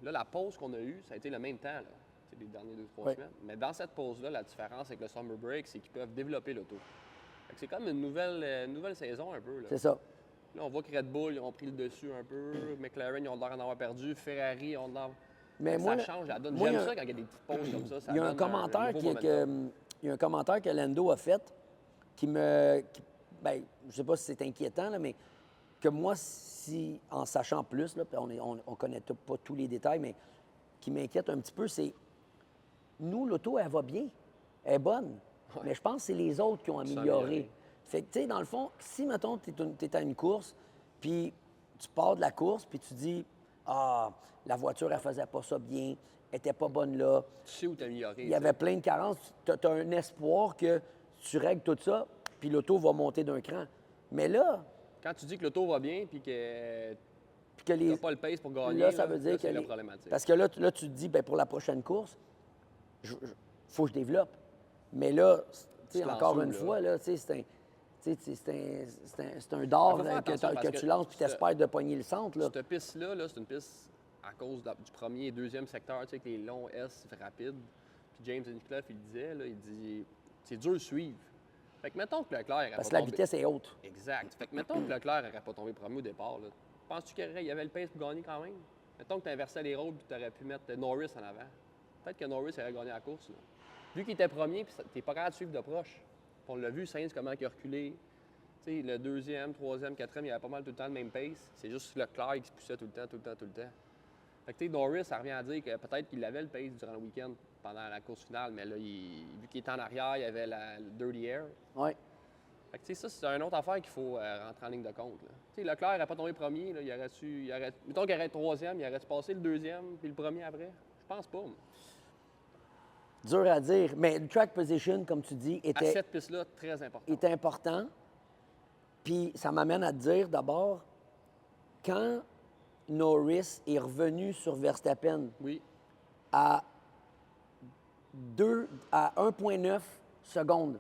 B: Là, la pause qu'on a eue, ça a été le même temps, là, tu sais, les dernières 2-3
A: Oui.
B: semaines. Mais dans cette pause-là, la différence avec le summer break, c'est qu'ils peuvent développer l'auto. Fait que c'est comme une nouvelle saison un peu, là.
A: C'est ça.
B: Là, on voit que Red Bull, ils ont pris le dessus un peu. McLaren, ils ont l'air d'en avoir perdu. Ferrari, ils ont l'air...
A: Mais
B: ça
A: moi,
B: change la donne.
A: moi,
B: J'aime
A: il y a-
B: ça quand il y a des petites pauses comme ça.
A: Il y a un
B: donne
A: commentaire
B: nouveau
A: qui,
B: momentum.
A: il y a un commentaire que Lando a fait qui me. Ben, je sais pas si c'est inquiétant, là, mais que moi, si, en sachant plus, là, puis on connaît pas tous les détails, mais qui m'inquiète un petit peu, c'est nous, l'auto, elle va bien. Elle est bonne. Mais je pense que c'est les autres qui ont
B: Qui sont
A: amélioré.
B: améliorés.
A: Fait que, tu sais, dans le fond, si, mettons, tu es à une course, puis tu pars de la course, puis tu dis, ah, la voiture, elle faisait pas ça bien, elle était pas bonne là,
B: Tu sais où t'améliorer.
A: il y avait plein de carences. Tu as un espoir que tu règles tout ça, puis l'auto va monter d'un cran. Mais là,
B: Quand tu dis que l'auto va bien puis que
A: puis que
B: tu
A: les.
B: n'as pas le pace pour gagner,
A: Là, ça veut dire que.
B: c'est la problématique.
A: Parce que là, tu te dis, ben pour la prochaine course, il faut que je développe. Mais là, tu sais,
B: te
A: encore
B: lances
A: une
B: où, là?
A: fois, là, tu sais, c'est un dard
B: Mais faut
A: là,
B: faire attention
A: que
B: parce
A: tu
B: que
A: lances puis
B: ce-
A: tu espères de pogner le centre. Là.
B: Cette piste-là, c'est une piste à cause du premier et deuxième secteur, tu sais, avec les longs S rapides. Puis James Hinchcliffe, il disait, là, il dit, c'est dur de suivre. Fait que mettons que Leclerc n'aurait pas
A: Parce que la
B: tombé...
A: vitesse est haute.
B: Exact. Fait que mettons que Leclerc n'aurait pas tombé premier au départ, là. Penses-tu qu'il y avait le pace pour gagner quand même? Mettons que tu inversais les rôles et tu aurais pu mettre Norris en avant. Peut-être que Norris aurait gagné la course, là. Vu qu'il était premier, puis t'es pas capable de suivre de proche. Puis on l'a vu, Sainz, comment il a reculé. Tu sais, le deuxième, troisième, quatrième, il y avait pas mal tout le temps le même pace. C'est juste Leclerc qui se poussait tout le temps. Fait que, tu sais, Norris, ça revient à dire que peut-être qu'il avait le pace durant le week-end pendant la course finale, mais là, vu qu'il était en arrière, il y avait le dirty air.
A: Oui.
B: Fait que, tu sais, ça, c'est une autre affaire qu'il faut rentrer en ligne de compte, là. Tu sais, Leclerc n'aurait pas tombé premier, là, mettons qu'il aurait été troisième, il aurait-tu passé le deuxième puis le premier après? Je pense pas, moi.
A: Dur à dire. Mais le track position, comme tu dis,
B: À cette piste-là, très important.
A: est important. Puis ça m'amène à te dire d'abord, quand Norris est revenu sur Verstappen
B: Oui,
A: à 1,9 secondes.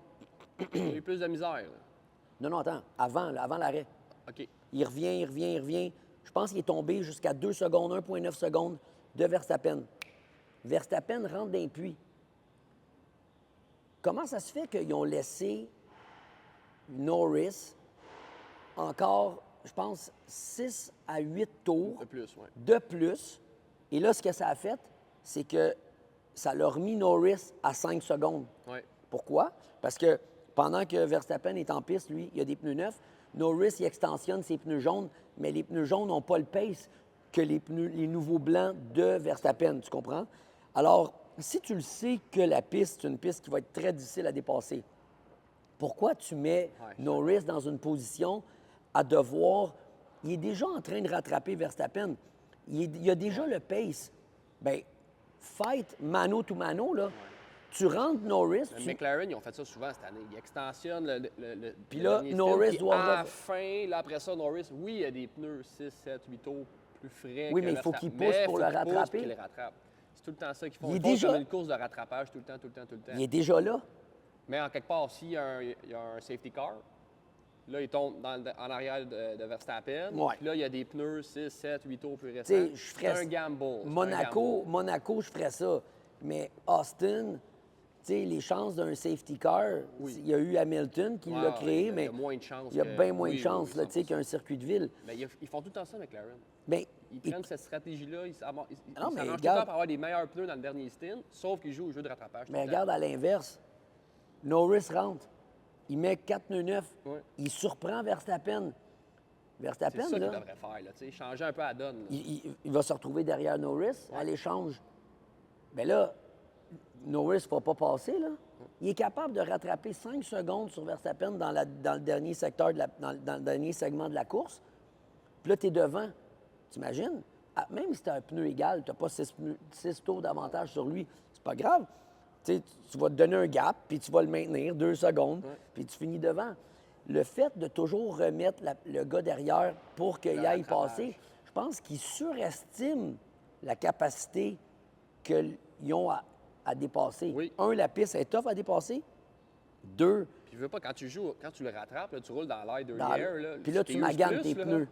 B: il y a eu plus de misère, là.
A: Non, attends, avant l'arrêt.
B: OK.
A: Il revient. Je pense qu'il est tombé jusqu'à 2 secondes, 1,9 secondes de Verstappen. Verstappen rentre dans le puits. Comment ça se fait qu'ils ont laissé Norris encore, je pense, 6 à 8 tours
B: De plus, oui.
A: de plus? Et là, ce que ça a fait, c'est que ça l'a remis Norris à 5 secondes.
B: Oui.
A: Pourquoi? Parce que pendant que Verstappen est en piste, lui, il a des pneus neufs. Norris, il extensionne ses pneus jaunes, mais les pneus jaunes n'ont pas le pace que les nouveaux blancs de Verstappen, tu comprends? Alors, si tu le sais que la piste, c'est une piste qui va être très difficile à dépasser, pourquoi tu mets
B: Ouais.
A: Norris dans une position à devoir... Il est déjà en train de rattraper Verstappen. Il a déjà le pace. Bien, fight mano to mano, là. Tu rentres Norris,
B: Mais McLaren, ils ont fait ça souvent cette année. Ils extensionnent
A: Puis
B: le
A: là,
B: dernier
A: Norris
B: stint, puis
A: doit
B: à la
A: rev-
B: fin, là, après ça, Norris, oui, il y a des pneus 6, 7, 8 tours plus frais.
A: Oui,
B: que
A: mais il faut
B: Verstappen.
A: qu'il pousse
B: Mais
A: pour
B: faut
A: le
B: qu'il pousse
A: rattraper.
B: pour qu'il les rattrape. C'est tout le temps ça qu'ils font.
A: Il est
B: Ils font
A: déjà-
B: comme une course de rattrapage tout le temps.
A: il est déjà là.
B: Mais en quelque part, s'il y a un safety car, là, il tombe en arrière de Verstappen.
A: Ouais.
B: Puis là, il y a des pneus 6, 7, 8 tours plus récents.
A: Tu sais, je ferais
B: C'est un gamble. c'est un
A: Monaco,
B: gamble.
A: Monaco, je ferais ça. Mais Austin, tu sais, les chances d'un safety car,
B: Oui.
A: il y a eu Hamilton qui l'a
B: Ouais,
A: créé,
B: il y a
A: mais
B: moins de chances
A: il y a
B: que-
A: bien moins
B: oui,
A: de chances
B: oui,
A: là, tu sais,
B: 100%.
A: qu'un circuit de ville.
B: Mais ils font tout le temps ça, McLaren.
A: Bien,
B: Ils prennent cette stratégie-là, ils s'arrangent tout
A: Non, mais
B: le temps
A: regarde-
B: pour avoir des meilleurs pneus dans le dernier stint, sauf qu'ils jouent au jeu de rattrapage. tout
A: mais
B: le temps.
A: regarde à l'inverse. Norris rentre. Il met 4 pneus neufs.
B: Ouais.
A: Il surprend Verstappen.
B: C'est
A: Verstappen,
B: ça qu'ils
A: là,
B: devraient faire, là, tu sais, changer un peu la donne. Là.
A: il va se retrouver derrière Norris à l'échange. Bien là, Norris ne va pas passer, là. Il est capable de rattraper 5 secondes sur Verstappen dans le dernier secteur, dans le dernier segment de la course. Puis là, tu es devant. T'imagines? Ah, même si tu as un pneu égal, tu n'as pas 6 tours d'avantage sur lui, c'est pas grave. Tu sais, tu vas te donner un gap, puis tu vas le maintenir 2 secondes, puis tu finis devant. Le fait de toujours remettre le gars derrière pour qu'il
B: Le
A: aille
B: rattrapage.
A: passer, je pense qu'il surestime la capacité qu'ils ont à dépasser.
B: Oui.
A: Un, la piste est tough à dépasser. Deux,
B: Puis Puis je veux pas, quand tu joues, quand tu le rattrapes, là, tu roules dans l'air de
A: Dans-
B: l'air. Là,
A: Puis là, tu maganes tes pneus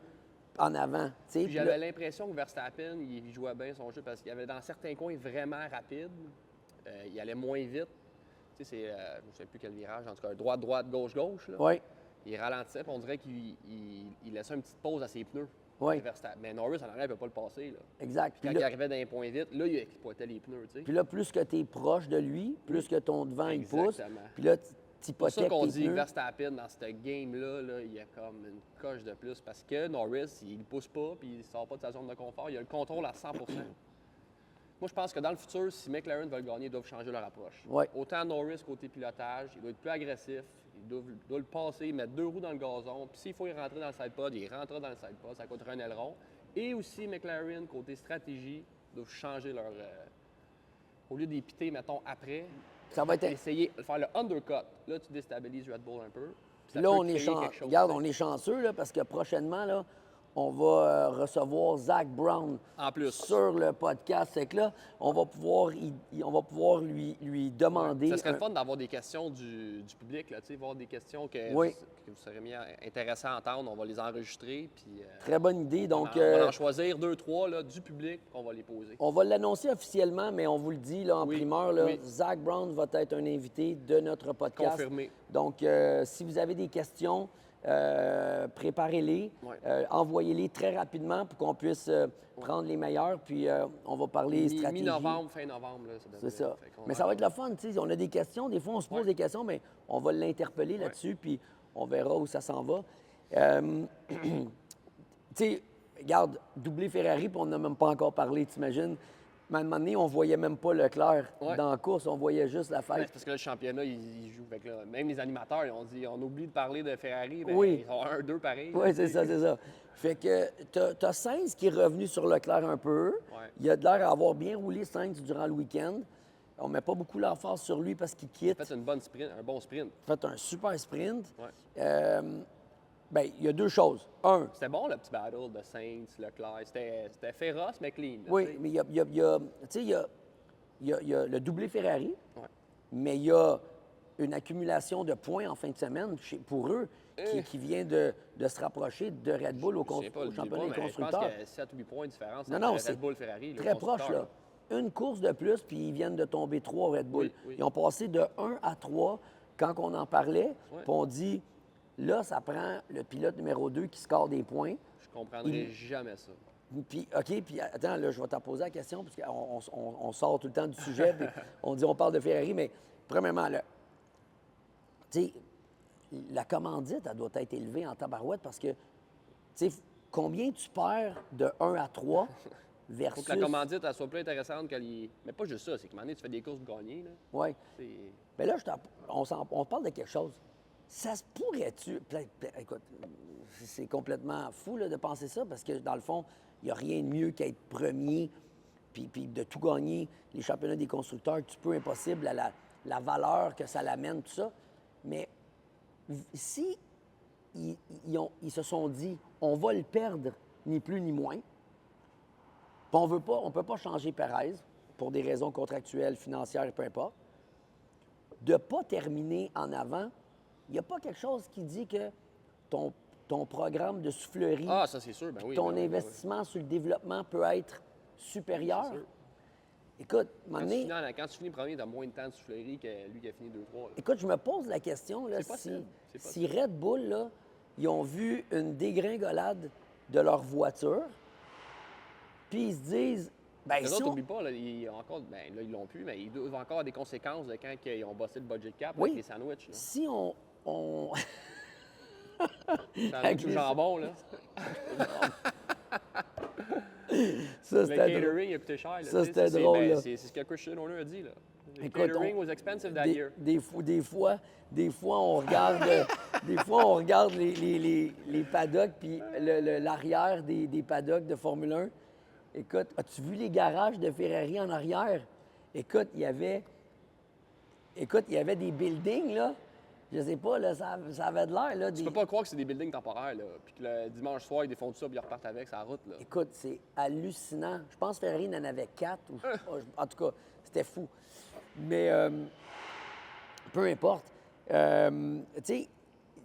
A: en avant. tu sais,
B: Puis
A: puis
B: j'avais
A: là-
B: l'impression que Verstappen, il jouait bien son jeu parce qu'il y avait dans certains coins vraiment rapides. Il allait moins vite. Tu sais, je ne sais plus quel virage, en tout cas, droite, gauche. Là.
A: Oui,
B: Il ralentissait, puis on dirait qu'il laissait une petite pause à ses pneus.
A: oui,
B: Verstappen. Mais Norris, en arrière, il ne peut pas le passer. Là.
A: exact.
B: Puis quand il arrivait dans les points vite, là, il exploitait les pneus. Tu sais.
A: Puis là, plus que tu es proche de lui, plus que ton devant, il pousse.
B: Exactement.
A: Puis là, tu
B: C'est pour ça
A: hypothèques
B: qu'on
A: tes
B: dit
A: pneus.
B: Verstappen, dans ce game-là, là, il y a comme une coche de plus. Parce que Norris, il ne pousse pas, puis il ne sort pas de sa zone de confort. Il a le contrôle à 100 Moi, je pense que dans le futur, si McLaren veut le gagner, ils doivent changer leur approche.
A: Ouais.
B: Autant Norris côté pilotage, il doit être plus agressif, il doit le passer, mettre 2 roues dans le gazon, puis s'il faut y rentrer dans le sidepod, il rentrera dans le sidepod, ça coûtera un aileron. Et aussi McLaren, côté stratégie, doivent changer leur... au lieu d'éviter, mettons, après,
A: Ça va être...
B: essayer de faire le undercut. Là, tu déstabilises Red Bull un peu. puis ça
A: Là,
B: peut
A: on est,
B: créer quelque chose,
A: Regarde,
B: tu sais.
A: on est chanceux là, parce que prochainement, là, on va recevoir Zach Brown
B: En plus.
A: sur le podcast. C'est que là, on va pouvoir, on va pouvoir lui demander...
B: Ça serait
A: un-
B: le fun d'avoir des questions du public, là, tu sais, voir des questions que,
A: Oui.
B: que vous serez mis intéressés à entendre. On va les enregistrer, puis
A: Très bonne idée. Donc,
B: on va en choisir 2, 3 là, du public, qu'on va les poser.
A: on va l'annoncer officiellement, mais on vous le dit là, en
B: Oui,
A: primeur, là,
B: oui.
A: Zach Brown va être un invité de notre podcast.
B: Confirmé.
A: Donc, si vous avez des questions, préparez-les,
B: Ouais.
A: envoyez-les très rapidement pour qu'on puisse prendre les meilleurs, puis on va parler stratégie.
B: Mi-novembre, fin novembre, là, ça devrait.
A: C'est ça.
B: Fait qu'on
A: Mais ça va être le fun, tu sais. On a des questions, des fois on se pose
B: Ouais.
A: des questions, mais on va l'interpeller là-dessus, puis on verra où ça s'en va. Tu sais, regarde, doublé Ferrari, puis on n'a même pas encore parlé, t'imagines? Mais à un moment donné, on voyait même pas Leclerc
B: Ouais.
A: dans la course, on voyait juste la
B: Ouais,
A: fête.
B: c'est parce que là, le championnat, il joue. Fait que là, même les animateurs, ils ont dit on oublie de parler de Ferrari. Ben,
A: Oui.
B: ils ont 1-2 pareil.
A: Oui, c'est ça, c'est ça. Fait que t'as Sainz qui est revenu sur Leclerc un peu.
B: Ouais.
A: Il a de l'air à avoir bien roulé Sainz durant le week-end. On met pas beaucoup l'emphase sur lui parce qu'il quitte.
B: Fait une bonne sprint, un bon sprint.
A: Fait un super sprint.
B: Ouais.
A: Bien, il y a deux choses. Un,
B: C'était bon, le petit battle de Sainz, Leclerc. C'était féroce, mais clean. là,
A: oui,
B: tu sais.
A: mais tu sais, il y a le doublé Ferrari,
B: Ouais.
A: mais il y a une accumulation de points en fin de semaine pour eux qui vient de se rapprocher de Red Bull au,
B: Je sais pas
A: au
B: le
A: championnat des
B: mais je pense
A: constructeurs.
B: qu'il y a 7 ou 8 points de différence
A: Non,
B: entre
A: non,
B: Red
A: c'est
B: Bull Ferrari. le
A: très proche,
B: constructeur,
A: là. Une course de plus, puis ils viennent de tomber 3 Red Bull.
B: Oui, oui.
A: Ils ont passé de 1 à 3 quand on en parlait,
B: Ouais.
A: puis on dit, là, ça prend le pilote numéro 2 qui score des points.
B: Je comprendrais jamais ça.
A: Puis, OK, puis attends, là, je vais t'en poser la question, parce qu'on sort tout le temps du sujet, puis on parle de Ferrari, mais premièrement, là, tu sais, la commandite, elle doit être élevée en tabarouette parce que, tu sais, combien tu perds de 1 à 3 versus...
B: Faut que la commandite elle soit plus intéressante que les. Mais pas juste ça, c'est que maintenant, tu fais des courses pour gagner. Là.
A: Oui.
B: C'est-
A: Mais là, on parle de quelque chose. Ça se pourrait-tu... Écoute, c'est complètement fou là, de penser ça parce que, dans le fond, il n'y a rien de mieux qu'être premier puis de tout gagner les championnats des constructeurs, tu peux impossible à la valeur que ça l'amène, tout ça. Mais si ils se sont dit, on va le perdre, ni plus ni moins, puis on ne peut pas changer Perez pour des raisons contractuelles, financières, peu importe, de ne pas terminer en avant, il n'y a pas quelque chose qui dit que ton programme de soufflerie,
B: Ah, ça, c'est sûr. Ben oui.
A: ton
B: ben oui, ben oui.
A: investissement sur le développement peut être supérieur.
B: C'est sûr.
A: Écoute, à un moment donné,
B: Quand tu finis premier, tu as moins de temps de soufflerie que lui qui a fini 2-3. là.
A: écoute, je me pose la question, là,
B: C'est possible, c'est
A: si Red Bull, là, ils ont vu une dégringolade de leur voiture, puis ils se disent, ben
B: Les
A: si
B: autres,
A: on-
B: n'oublie pas, là, ils ont encore, ben, là, ils l'ont plus, mais ils doivent encore avoir des conséquences de quand ils ont bossé le budget cap
A: Oui.
B: avec les sandwichs. Là.
A: si on...
B: Sandwich au
A: les-
B: jambon, là.
A: ça,
B: Le
A: c'était drôle.
B: catering, il a coûté cher. Là,
A: Ça,
B: tu sais,
A: c'était
B: c'est-
A: drôle,
B: ben,
A: là.
B: C'est ce que Christian Horner a dit. Là. Le
A: Écoute,
B: catering was expensive that year.
A: Des fois, on regarde, des fois, on regarde les paddocks, puis l'arrière des paddocks de Formule 1. Écoute, as-tu vu les garages de Ferrari en arrière? Écoute, il y avait des buildings, là. Je sais pas, là, ça avait de l'air, là.
B: Tu peux pas croire que c'est des buildings temporaires, là. Puis que le dimanche soir, ils défendent ça, puis ils repartent avec sa route, là.
A: Écoute, c'est hallucinant. Je pense que Ferrari en avait 4. En tout cas, c'était fou. Mais peu importe. Tu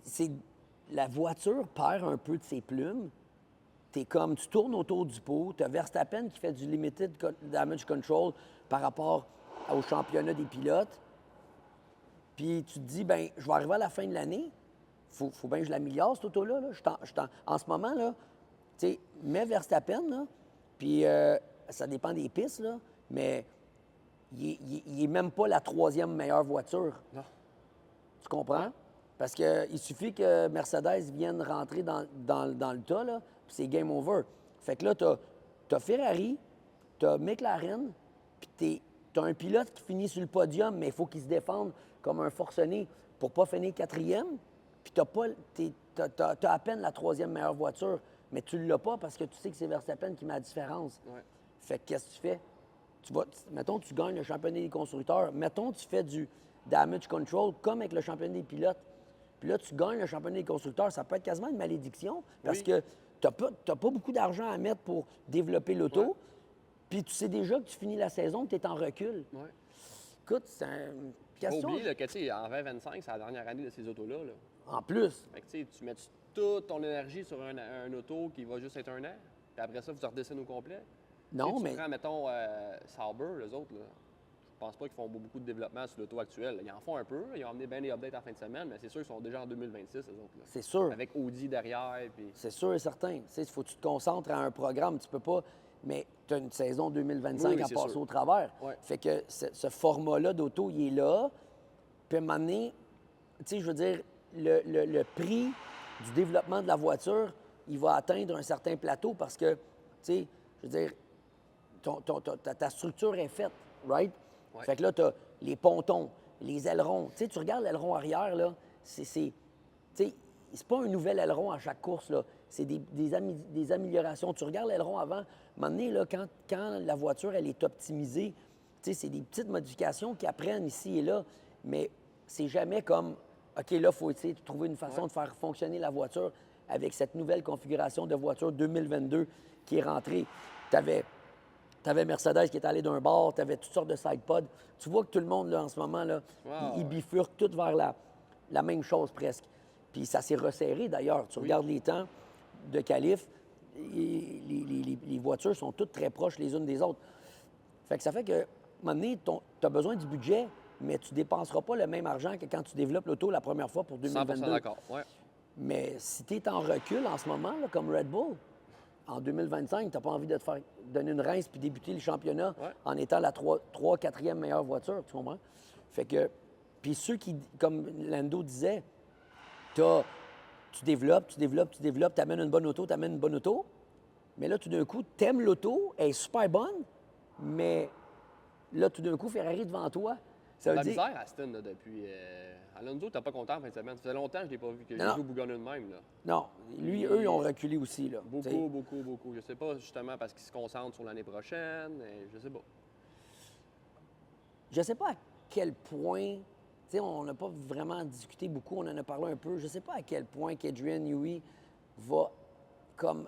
A: sais, la voiture perd un peu de ses plumes. Tu tournes autour du pot, tu as Verstappen qui fait du limited damage control par rapport au championnat des pilotes. Puis tu te dis, ben je vais arriver à la fin de l'année, faut bien que je l'améliore, cette auto-là. Là. En ce moment, là, tu sais, mets Verstappen, là, puis ça dépend des pistes, là, mais il est même pas la troisième meilleure voiture.
B: Non.
A: Tu comprends? Parce qu'il suffit que Mercedes vienne rentrer dans le tas, là, puis c'est game over. Fait que là, t'as Ferrari, t'as McLaren, puis t'as un pilote qui finit sur le podium, mais il faut qu'il se défende comme un forcené pour pas finir quatrième. Puis t'as à peine la troisième meilleure voiture, mais tu l'as pas parce que tu sais que c'est Verstappen qui met la différence.
B: Ouais.
A: Fait que qu'est-ce que tu fais? Mettons, tu gagnes le championnat des constructeurs. Mettons, tu fais du damage control comme avec le championnat des pilotes. Puis là, tu gagnes le championnat des constructeurs. Ça peut être quasiment une malédiction parce que tu n'as pas beaucoup d'argent à mettre pour développer l'auto.
B: Ouais.
A: Puis tu sais déjà que tu finis la saison, que tu es en recul.
B: Ouais.
A: Écoute, c'est une question.
B: Oublie là, que, tu sais, en 2025, c'est la dernière année de ces autos-là. Là.
A: En plus,
B: Fait que, tu sais, tu mets toute ton énergie sur un auto qui va juste être un an, puis après ça, vous redessinez au complet.
A: non,
B: Tu sais,
A: mais
B: tu prends, mettons, Sauber, les autres, là. Je pense pas qu'ils font beaucoup de développement sur l'auto actuel. Ils en font un peu. Ils ont amené bien des updates en fin de semaine, mais c'est sûr qu'ils sont déjà en 2026, les autres. Là.
A: c'est sûr.
B: Avec Audi derrière. Puis...
A: C'est sûr et certain. Il faut que tu te concentres à un programme. Tu peux pas. Mais tu as une saison 2025
B: Oui,
A: à
B: c'est
A: passer
B: sûr.
A: au travers.
B: Ouais.
A: Fait que ce format-là d'auto, il est là. Puis à un moment donné, tu sais, je veux dire, le prix du développement de la voiture, il va atteindre un certain plateau parce que, tu sais, je veux dire, ta structure est faite, right?
B: Ouais.
A: Fait que là, tu as les pontons, les ailerons. Tu sais, tu regardes l'aileron arrière, là, c'est pas un nouvel aileron à chaque course, là. C'est des améliorations. Tu regardes l'aileron avant, à un moment donné, là, quand la voiture, elle est optimisée, tu sais, c'est des petites modifications qui apprennent ici et là, mais c'est jamais comme, OK, là, il faut essayer de trouver une façon de faire fonctionner la voiture avec cette nouvelle configuration de voiture 2022 qui est rentrée. Tu avais Mercedes qui est allé d'un bord, tu avais toutes sortes de sidepods. Tu vois que tout le monde, là, en ce moment, là, il bifurque tout vers la même chose presque. Puis ça s'est resserré, d'ailleurs. Tu regardes les temps de qualif, les voitures sont toutes très proches les unes des autres. Fait que ça fait que, à un moment donné, tu as besoin du budget, mais tu ne dépenseras pas le même argent que quand tu développes l'auto la première fois pour 2022.
B: 100% d'accord, ouais.
A: Mais si tu es en recul en ce moment, là, comme Red Bull, en 2025, tu n'as pas envie de te faire donner une rince puis débuter le championnat en étant la 4e meilleure voiture, tu comprends? Fait que, puis ceux qui, comme Lando disait, tu développes, tu amènes une bonne auto, mais là, tout d'un coup, tu aimes l'auto, elle est super bonne, mais là, tout d'un coup, Ferrari devant toi, ça veut
B: La
A: dire...
B: misère, Aston, là, depuis... Alonso, t'as pas content en fin de semaine. Ça faisait longtemps que je l'ai pas vu, que
A: Non.
B: j'ai vu bougonner de même, là.
A: Non, lui, eux, ils ont reculé aussi, là. T'sais.
B: Beaucoup. Je sais pas, justement, parce qu'ils se concentrent sur l'année prochaine, je sais pas.
A: Je sais pas à quel point, tu sais, on n'a pas vraiment discuté beaucoup, on en a parlé un peu. Je sais pas à quel point qu'Adrian Newey va, comme,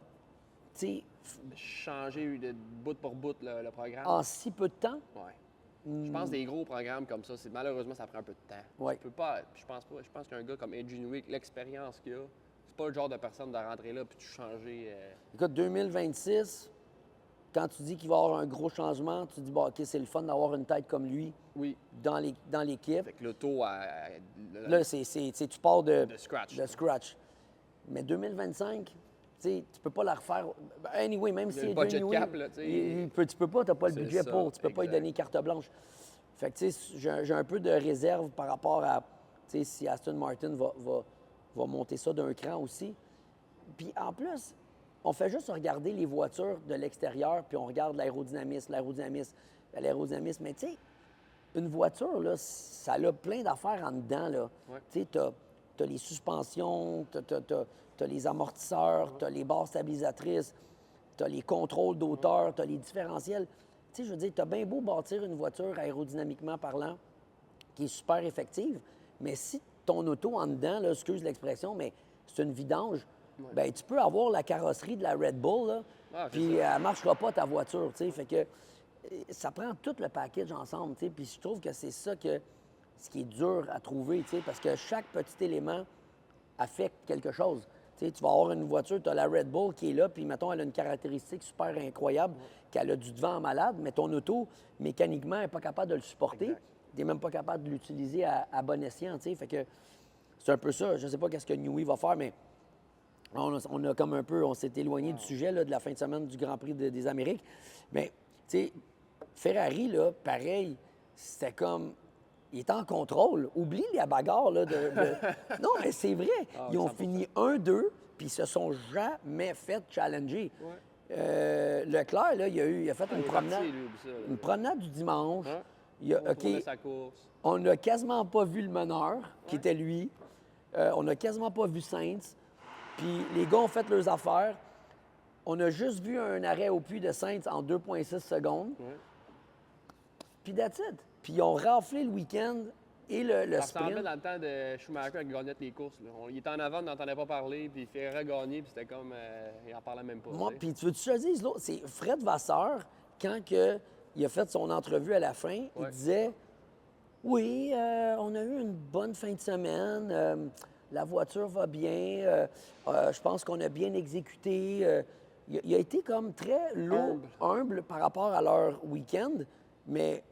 A: tu sais,
B: Changer de bout pour bout le programme.
A: en si peu de temps.
B: Ouais. Je pense que des gros programmes comme ça, malheureusement, ça prend un peu de temps.
A: Ouais.
B: Tu peux pas, je pense pas. Je pense qu'un gars comme Adrian Newey, l'expérience qu'il a, c'est pas le genre de personne de rentrer là puis de changer.
A: Écoute, 2026, quand tu dis qu'il va y avoir un gros changement, tu dis, bon, OK, c'est le fun d'avoir une tête comme lui
B: Oui.
A: dans l'équipe.
B: Fait que l'auto,
A: Là, tu pars de
B: scratch.
A: Mais 2025, tu sais, tu peux pas la refaire. Anyway, même si
B: le
A: Adrian
B: budget
A: Newey,
B: cap, là, tu sais.
A: tu peux pas, tu n'as pas le
B: C'est
A: budget
B: ça,
A: pour. Tu peux pas lui
B: exact.
A: donner carte blanche. Fait que, tu sais, j'ai un peu de réserve par rapport à, tu sais, si Aston Martin va monter ça d'un cran aussi. Puis en plus, on fait juste regarder les voitures de l'extérieur, puis on regarde l'aérodynamisme. Mais tu sais, une voiture, là, ça a plein d'affaires en dedans, là.
B: Ouais.
A: Tu sais, t'as les suspensions, t'as les amortisseurs, t'as les barres stabilisatrices, t'as les contrôles d'auteur, t'as les différentiels. Tu sais, je veux dire, t'as bien beau bâtir une voiture aérodynamiquement parlant qui est super effective, mais si ton auto en dedans, là, excuse l'expression, mais c'est une vidange, bien, tu peux avoir la carrosserie de la Red Bull, là, puis elle ne marchera pas ta voiture, tu sais. Fait que ça prend tout le package ensemble, tu sais. Puis je trouve que c'est ça que, tu ce qui est dur à trouver, tu sais, parce que chaque petit élément affecte quelque chose. Tu sais, tu vas avoir une voiture, tu as la Red Bull qui est là, puis mettons, elle a une caractéristique super incroyable, qu'elle a du devant en malade, mais ton auto, mécaniquement, elle n'est pas capable de le supporter. Tu n'es même pas capable de l'utiliser à bon escient, tu sais. Fait que c'est un peu ça. Je ne sais pas qu'est-ce que Newey va faire, mais on a comme un peu, on s'est éloigné du sujet là, de la fin de semaine du Grand Prix des Amériques. Mais, tu sais, Ferrari, là, pareil, c'était comme... Il est en contrôle. Oublie la bagarre, là, Non, mais c'est vrai. Ils ont
B: 100%.
A: fini 1-2, puis ils se sont jamais fait challenger. Leclerc, là, il a fait une
B: il est
A: promenade.
B: parti, lui, oublie ça, là.
A: Une promenade du dimanche.
B: Ouais.
A: Il a,
B: On
A: OK,
B: tournait sa course.
A: on n'a quasiment pas vu le meneur, qui était lui. On n'a quasiment pas vu Sainz. Puis les gars ont fait leurs affaires. On a juste vu un arrêt au puits de Sainz en 2,6 secondes.
B: Ouais.
A: Puis that's it. Puis ils ont raflé le week-end et le
B: Ça ressemblait
A: sprint.
B: dans le temps de Schumacher qui gagnait les courses. Là. Il était en avant, on n'entendait pas parler, puis il fait gagner, puis c'était comme. Il en parlait même pas.
A: Moi,
B: tu sais.
A: puis tu veux-tu que je te dise, l'autre, c'est Fred Vasseur, quand que, il a fait son entrevue à la fin, il disait oui, on a eu une bonne fin de semaine, la voiture va bien, je pense qu'on a bien exécuté. Il a été comme très lourd, humble par rapport à leur week-end, mais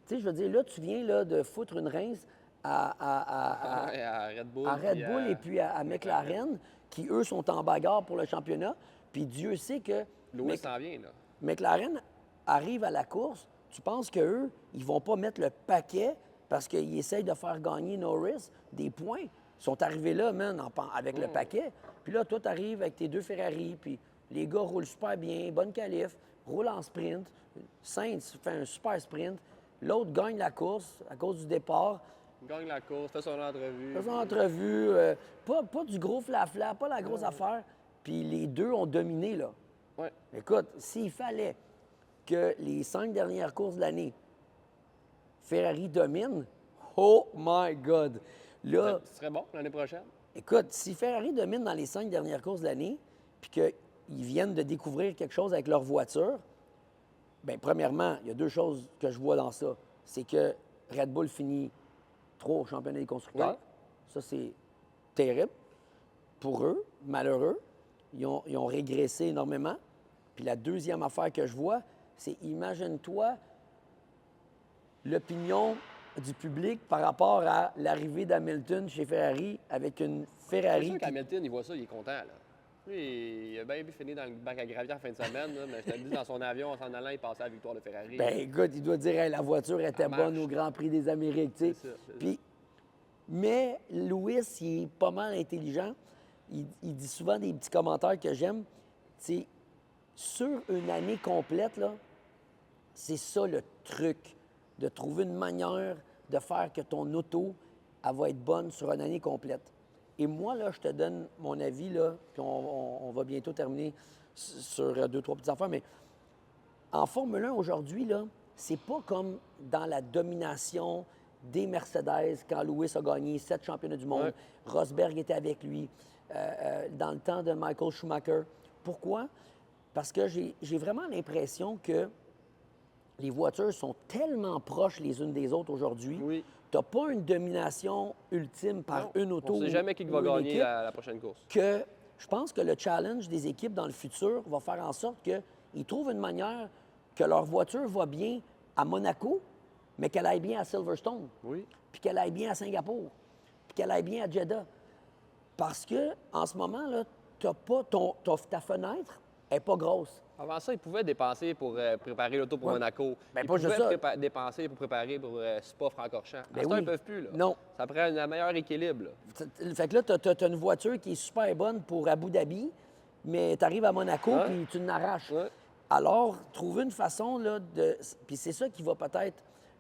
A: tu sais, je veux dire, là, tu viens là, de foutre une rince
B: Ouais, à Red Bull.
A: à Red
B: puis
A: Bull et puis à McLaren, qui, eux, sont en bagarre pour le championnat. Puis Dieu sait que
B: Lewis s'en vient, là.
A: McLaren arrive à la course. Tu penses qu'eux, ils vont pas mettre le paquet parce qu'ils essayent de faire gagner Norris des points. Ils sont arrivés là, man, avec le paquet. Puis là, toi, tu arrives avec tes deux Ferrari, puis les gars roulent super bien, bonne qualif, roulent en sprint. Sainz fait un super sprint. L'autre gagne la course à cause du départ.
B: Il gagne la course, fait son entrevue.
A: Faisons entrevue, pas du gros flafla, pas la grosse affaire. Puis les deux ont dominé, là.
B: Ouais.
A: Écoute, s'il fallait que les 5 dernières courses de l'année, Ferrari domine, oh my God! Là,
B: Ce serait bon l'année prochaine.
A: écoute, si Ferrari domine dans les 5 dernières courses de l'année, puis qu'ils viennent de découvrir quelque chose avec leur voiture, bien, premièrement, il y a deux choses que je vois dans ça. C'est que Red Bull finit 3 au championnat des constructeurs.
B: Oui.
A: Ça, c'est terrible pour eux, malheureux. Ils ont régressé énormément. Puis la deuxième affaire que je vois, c'est imagine-toi l'opinion du public par rapport à l'arrivée d'Hamilton chez Ferrari avec une
B: C'est
A: Ferrari.
B: sûr qu'Hamilton, il voit ça, il est content, là. Lui, il a bien pu finir dans le bac à gravier en fin de semaine, là, mais je te le dis, dans son avion, en s'en allant, il passait à la victoire de Ferrari.
A: Ben écoute, il doit dire hey, la voiture était
B: marche.
A: bonne au Grand Prix des Amériques, tu sais.
B: C'est ça, c'est ça.
A: Puis, mais Lewis, il est pas mal intelligent. Il dit souvent des petits commentaires que j'aime. Tu sais, sur une année complète, là, c'est ça le truc, de trouver une manière de faire que ton auto, elle va être bonne sur une année complète. Et moi, là, je te donne mon avis, là, puis on va bientôt terminer sur deux, trois petites affaires, mais en Formule 1 aujourd'hui, là, c'est pas comme dans la domination des Mercedes quand Lewis a gagné 7 championnats du monde.
B: Ouais.
A: Rosberg était avec lui. Dans le temps de Michael Schumacher. Pourquoi? Parce que j'ai vraiment l'impression que les voitures sont tellement proches les unes des autres aujourd'hui.
B: Oui.
A: Tu n'as pas une domination ultime par
B: Non,
A: une auto
B: on ne sait jamais qui
A: ou
B: va
A: une
B: gagner
A: équipe
B: la prochaine course.
A: que je pense que le challenge des équipes dans le futur va faire en sorte qu'ils trouvent une manière que leur voiture va bien à Monaco, mais qu'elle aille bien à Silverstone,
B: Oui.
A: puis qu'elle aille bien à Singapour, puis qu'elle aille bien à Jeddah. Parce que en ce moment, là, ta fenêtre n'est pas grosse.
B: Avant ça, ils pouvaient dépenser pour préparer l'auto pour
A: Ouais.
B: Monaco.
A: Ben,
B: Ils
A: pas juste
B: pouvaient
A: ça.
B: dépenser pour préparer pour Spa-Francorchamps.
A: Ben
B: À ce temps,
A: oui.
B: ils ne peuvent plus. Là.
A: Non.
B: Ça prend un meilleur équilibre. Là.
A: Fait que là, tu as une voiture qui est super bonne pour Abu Dhabi, mais tu arrives à Monaco
B: Ouais.
A: puis tu n'arraches.
B: Ouais.
A: Alors, trouver une façon là, de. Puis c'est ça qui va peut-être.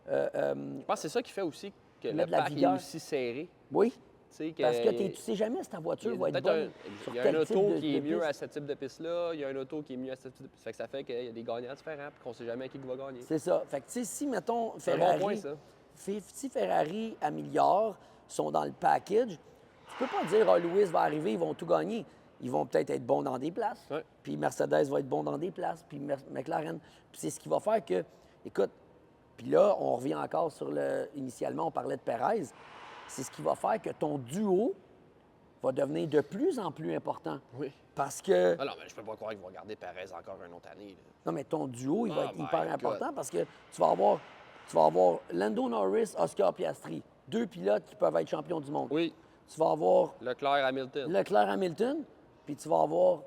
B: Je pense que c'est ça qui fait aussi que le
A: Mettre de la
B: pack est
A: vigueur.
B: aussi serré.
A: Oui.
B: Tu sais,
A: Parce que tu sais jamais si ta voiture va être bonne. sur
B: Il y a
A: tel
B: un
A: type
B: auto
A: de-
B: qui est
A: de
B: mieux
A: piste.
B: à ce type de piste-là, il y a un auto qui est mieux à ce type de piste. Fait que ça fait qu'il y a des gagnants différents et qu'on ne sait jamais qui va gagner.
A: C'est ça. Fait que, tu sais, si, mettons,
B: C'est un
A: Ferrari.
B: bon point, ça.
A: Si Ferrari améliore, sont dans le package, tu peux pas dire, ah, Lewis va arriver, ils vont tout gagner. Ils vont peut-être être bons dans des places.
B: Ouais.
A: Puis Mercedes va être bon dans des places. Puis McLaren. Puis c'est ce qui va faire que, écoute, Puis là, on revient encore sur le... Initialement, on parlait de Perez. C'est ce qui va faire que ton duo va devenir de plus en plus important.
B: Oui.
A: Parce que...
B: Ah non, mais je peux pas croire qu'ils vont garder Perez encore une autre année. Là.
A: Non, mais ton duo, il va
B: Oh
A: être
B: my
A: hyper
B: God.
A: important parce que tu vas avoir Lando Norris, Oscar Piastri, 2 pilotes qui peuvent être champions du monde.
B: Oui,
A: Tu vas avoir
B: Leclerc, Hamilton.
A: Leclerc Hamilton, puis tu vas avoir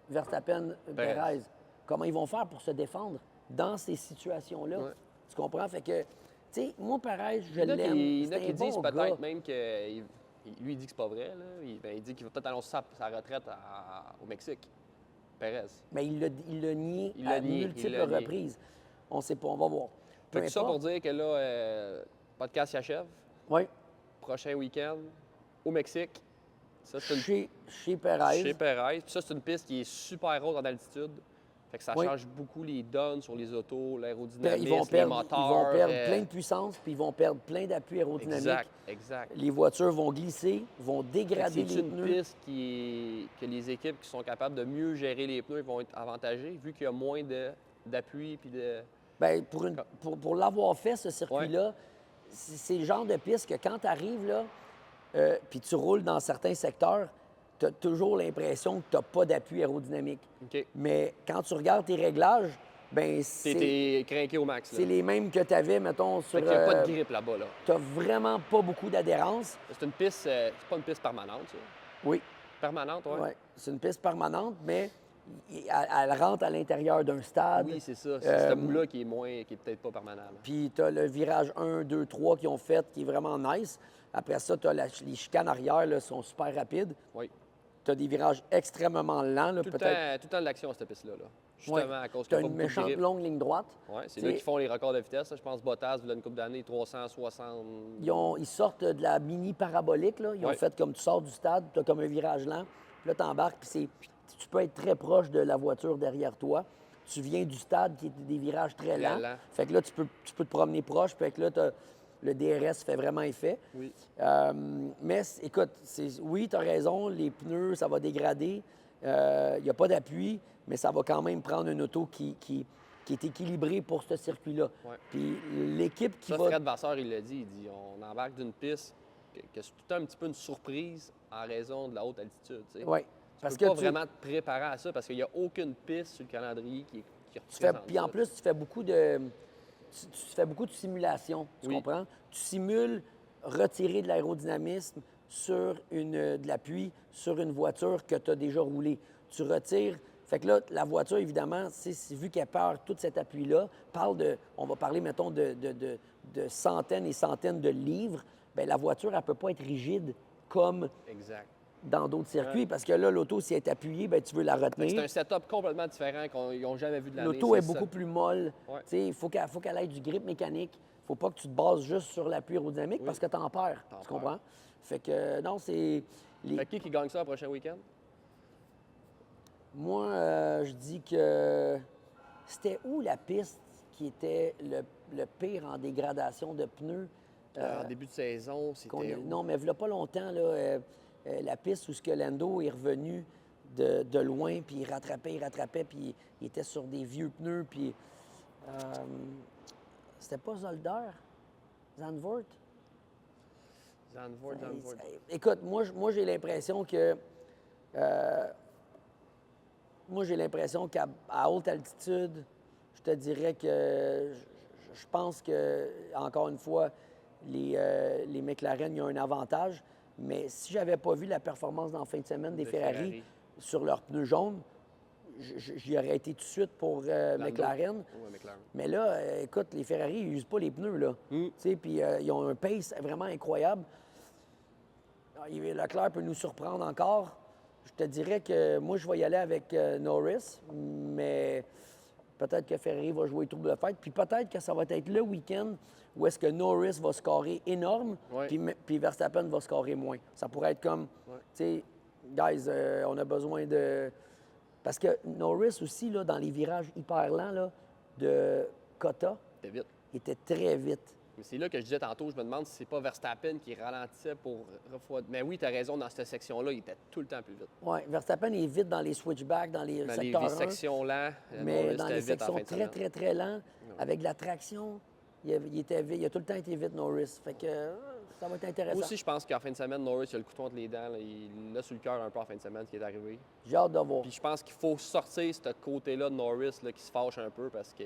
A: Verstappen
B: Perez.
A: Perez. Comment ils vont faire pour se défendre dans ces situations-là?
B: Ouais.
A: Tu comprends? Fait que, tu sais, moi, Perez, je
B: Il y en a
A: l'aime.
B: qui,
A: C'est un
B: disent
A: bon
B: peut-être
A: gars.
B: même que lui, il dit que c'est pas vrai. Là. Il dit qu'il va peut-être annoncer sa retraite au Mexique. Perez.
A: Mais il l'a nié
B: Il
A: à
B: l'a nié, il
A: multiples
B: l'a nié.
A: reprises. On ne sait pas, on va voir. Peu
B: Fait que ça pour
A: importe.
B: dire que là, podcast s'achève.
A: Oui,
B: Prochain week-end au Mexique. Ça, c'est une
A: chez Perez.
B: chez Perez. Puis ça, c'est une piste qui est super haute en altitude. Fait que ça
A: Oui.
B: change beaucoup les donnes sur les autos,
A: Ils
B: l'aérodynamisme,
A: vont
B: les
A: perdre,
B: moteurs.
A: ils vont perdre plein de puissance, puis ils vont perdre plein d'appui aérodynamique.
B: Exact, exact.
A: Les voitures vont glisser, vont
B: Fait que
A: dégrader
B: c'est
A: les
B: une
A: pneus.
B: piste que les équipes qui sont capables de mieux gérer les pneus vont être avantagées, vu qu'il y a moins d'appui puis de...
A: Bien, pour l'avoir fait, ce circuit-là, c'est le genre de piste que quand tu arrives là, puis tu roules dans certains secteurs, tu as toujours l'impression que tu n'as pas d'appui aérodynamique.
B: OK.
A: Mais quand tu regardes tes réglages, ben
B: T'es craqué au max. là.
A: c'est les mêmes que tu avais, mettons, sur...
B: Fait qu'il n'y a pas de grippe là-bas. Là.
A: tu n'as vraiment pas beaucoup d'adhérence.
B: C'est une piste, c'est pas une piste permanente, ça.
A: Oui,
B: Permanente, oui.
A: ouais. C'est une piste permanente, mais elle rentre à l'intérieur d'un stade.
B: Oui, c'est ça. C'est ce bout-là qui est peut-être pas permanent. là.
A: Puis tu as le virage 1, 2, 3 qu'ils ont fait, qui est vraiment nice. Après ça, tu as les chicanes arrière, là, sont super rapides.
B: Oui.
A: Tu as des virages extrêmement lents, là,
B: Tout le
A: peut-être.
B: temps de l'action à cette piste-là. Là.
A: Ouais.
B: Justement, à cause
A: Tu
B: qu'il
A: as
B: n'y a pas
A: une
B: beaucoup de
A: méchante
B: grippe.
A: longue ligne droite.
B: Ouais, c'est
A: T'sais,
B: là qu'ils font les records de vitesse. là. Je pense Bottas, il y a une couple d'années, 360.
A: Ils sortent de la mini parabolique. Là. Ils ont
B: Ouais.
A: fait comme tu sors du stade, tu as comme un virage lent. Puis là, tu embarques, puis tu peux être très proche de la voiture derrière toi. Tu viens du stade qui est des virages très lents.
B: lent.
A: Fait que là, tu peux te promener proche. Fait que là, le DRS fait vraiment effet.
B: Oui.
A: Mais écoute, oui, tu as raison, les pneus, ça va dégrader. Il n'y a pas d'appui, mais ça va quand même prendre une auto qui est équilibrée pour ce circuit-là.
B: Ouais.
A: Puis l'équipe qui
B: Ça,
A: va...
B: Fred Vasseur, il l'a dit. Il dit on embarque d'une piste que c'est tout le temps un petit peu une surprise en raison de la haute altitude. Tu sais.
A: Oui,
B: Tu
A: parce
B: peux
A: que
B: pas vraiment te préparer à ça parce qu'il n'y a aucune piste sur le calendrier qui représente
A: Puis en
B: ça.
A: plus, tu fais beaucoup de... Tu fais beaucoup de simulation, tu
B: Oui.
A: comprends? Tu simules retirer de l'aérodynamisme sur de l'appui sur une voiture que tu as déjà roulée. Tu retires... Fait que là, la voiture, évidemment, vu qu'elle perd tout cet appui-là, on va parler, mettons, de centaines et centaines de livres, bien, la voiture, elle ne peut pas être rigide comme
B: Exact.
A: dans d'autres circuits, parce que là, l'auto, si elle est appuyée, bien, tu veux la
B: Fait que
A: retenir.
B: c'est un setup complètement différent qu'ils n'ont jamais vu de l'année.
A: L'auto est
B: c'est
A: beaucoup
B: ça.
A: plus molle.
B: Ouais.
A: Tu sais, il faut qu'elle ait du grip mécanique. Il ne faut pas que tu te bases juste sur l'appui aérodynamique parce que tu en perds.
B: T'en
A: Tu comprends? Fait que, non, c'est...
B: Fait que qui gagne ça le prochain week-end?
A: Moi, je dis que c'était où la piste qui était le pire en dégradation de pneus?
B: En début de saison, c'était où?
A: Non, mais il n'y a pas longtemps, là, la piste où ce que Lando est revenu de loin, puis il rattrapait, puis il était sur des vieux pneus, puis c'était pas Zolder? Zandvoort?
B: Zandvoort.
A: Écoute, moi j'ai l'impression que... moi, j'ai l'impression qu'à haute altitude, je te dirais que je pense que, encore une fois, les McLaren, il y a un avantage. Mais si j'avais pas vu la performance dans la fin de semaine des Ferrari sur leurs pneus jaunes, j'y aurais été tout de suite pour McLaren.
B: Ouais, McLaren.
A: Mais là, écoute, les Ferrari, ils n'usent pas les pneus, là. Tu sais, puis ils ont un pace vraiment incroyable. Leclerc peut nous surprendre encore. Je te dirais que moi, je vais y aller avec Norris, mais peut-être que Ferrari va jouer tour de fête. Puis peut-être que ça va être le week-end où est-ce que Norris va scorer énorme,
B: Ouais.
A: puis Verstappen va scorer moins. Ça pourrait être comme, tu sais, guys, on a besoin de... Parce que Norris aussi, là, dans les virages hyper lents là, de Cota,
B: C'était vite.
A: il était très vite.
B: Mais c'est là que je disais tantôt, je me demande si c'est pas Verstappen qui ralentissait pour refroidir. Mais oui, tu as raison, dans cette section-là, il était tout le temps plus vite.
A: Oui, Verstappen est vite dans les switchbacks, dans les
B: Dans
A: secteurs
B: les
A: 1.
B: sections lents,
A: Mais
B: Norris
A: dans
B: était
A: les
B: vite en
A: sections
B: fin de
A: très,
B: semaine.
A: très, très lents, avec de la traction, Il a tout le temps été vite, Norris. Fait que ça va être intéressant.
B: Aussi, je pense qu'en fin de semaine, Norris il a le couteau entre les dents. Là. Il l'a sur le cœur un peu en fin de semaine, ce qui est arrivé.
A: J'ai hâte de voir.
B: Puis je pense qu'il faut sortir ce côté-là de Norris là, qui se fâche un peu parce que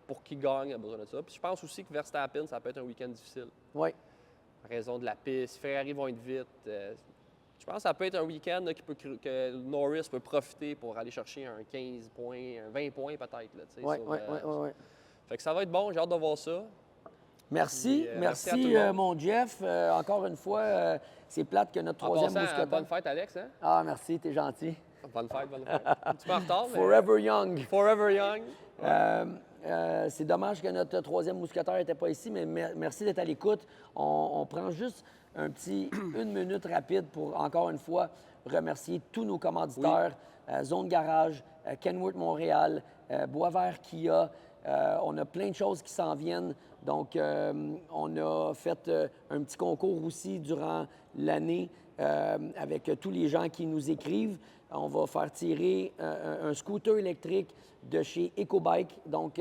B: pour qu'il gagne, il a besoin de ça. Puis je pense aussi que Verstappen, ça peut être un week-end difficile.
A: Oui.
B: En raison de la piste. Ferrari vont être vite. Je pense que ça peut être un week-end là, que Norris peut profiter pour aller chercher un 15 points, un 20 points peut-être.
A: Oui.
B: Fait que ça va être bon, j'ai hâte de voir ça.
A: Merci.
B: Puis,
A: merci
B: merci à tout le monde.
A: mon Jeff. Encore une fois, c'est plate que notre
B: En
A: troisième
B: passant,
A: mousquetaire...
B: bonne fête, Alex. Hein?
A: Ah, merci, t'es gentil.
B: Bonne fête, bonne fête. Un petit peu en retard, mais...
A: Forever young.
B: Forever young.
A: C'est dommage que notre troisième mousquetaire n'était pas ici, mais merci d'être à l'écoute. On prend juste une minute rapide pour, encore une fois, remercier tous nos commanditaires. Zone Garage, Kenworth Montréal, Boisvert Kia. On a plein de choses qui s'en viennent. Donc, on a fait un petit concours aussi durant l'année avec tous les gens qui nous écrivent. On va faire tirer un scooter électrique de chez EcoBike. Donc,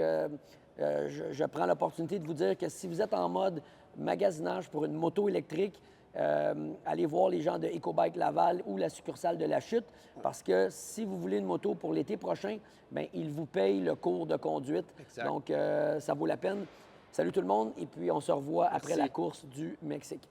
A: je prends l'opportunité de vous dire que si vous êtes en mode magasinage pour une moto électrique, allez voir les gens de EcoBike Laval ou la succursale de La Chute, parce que si vous voulez une moto pour l'été prochain, bien, ils vous payent le cours de conduite.
B: Exact.
A: Donc, ça vaut la peine. Salut tout le monde, et puis on se revoit après la course du Mexique.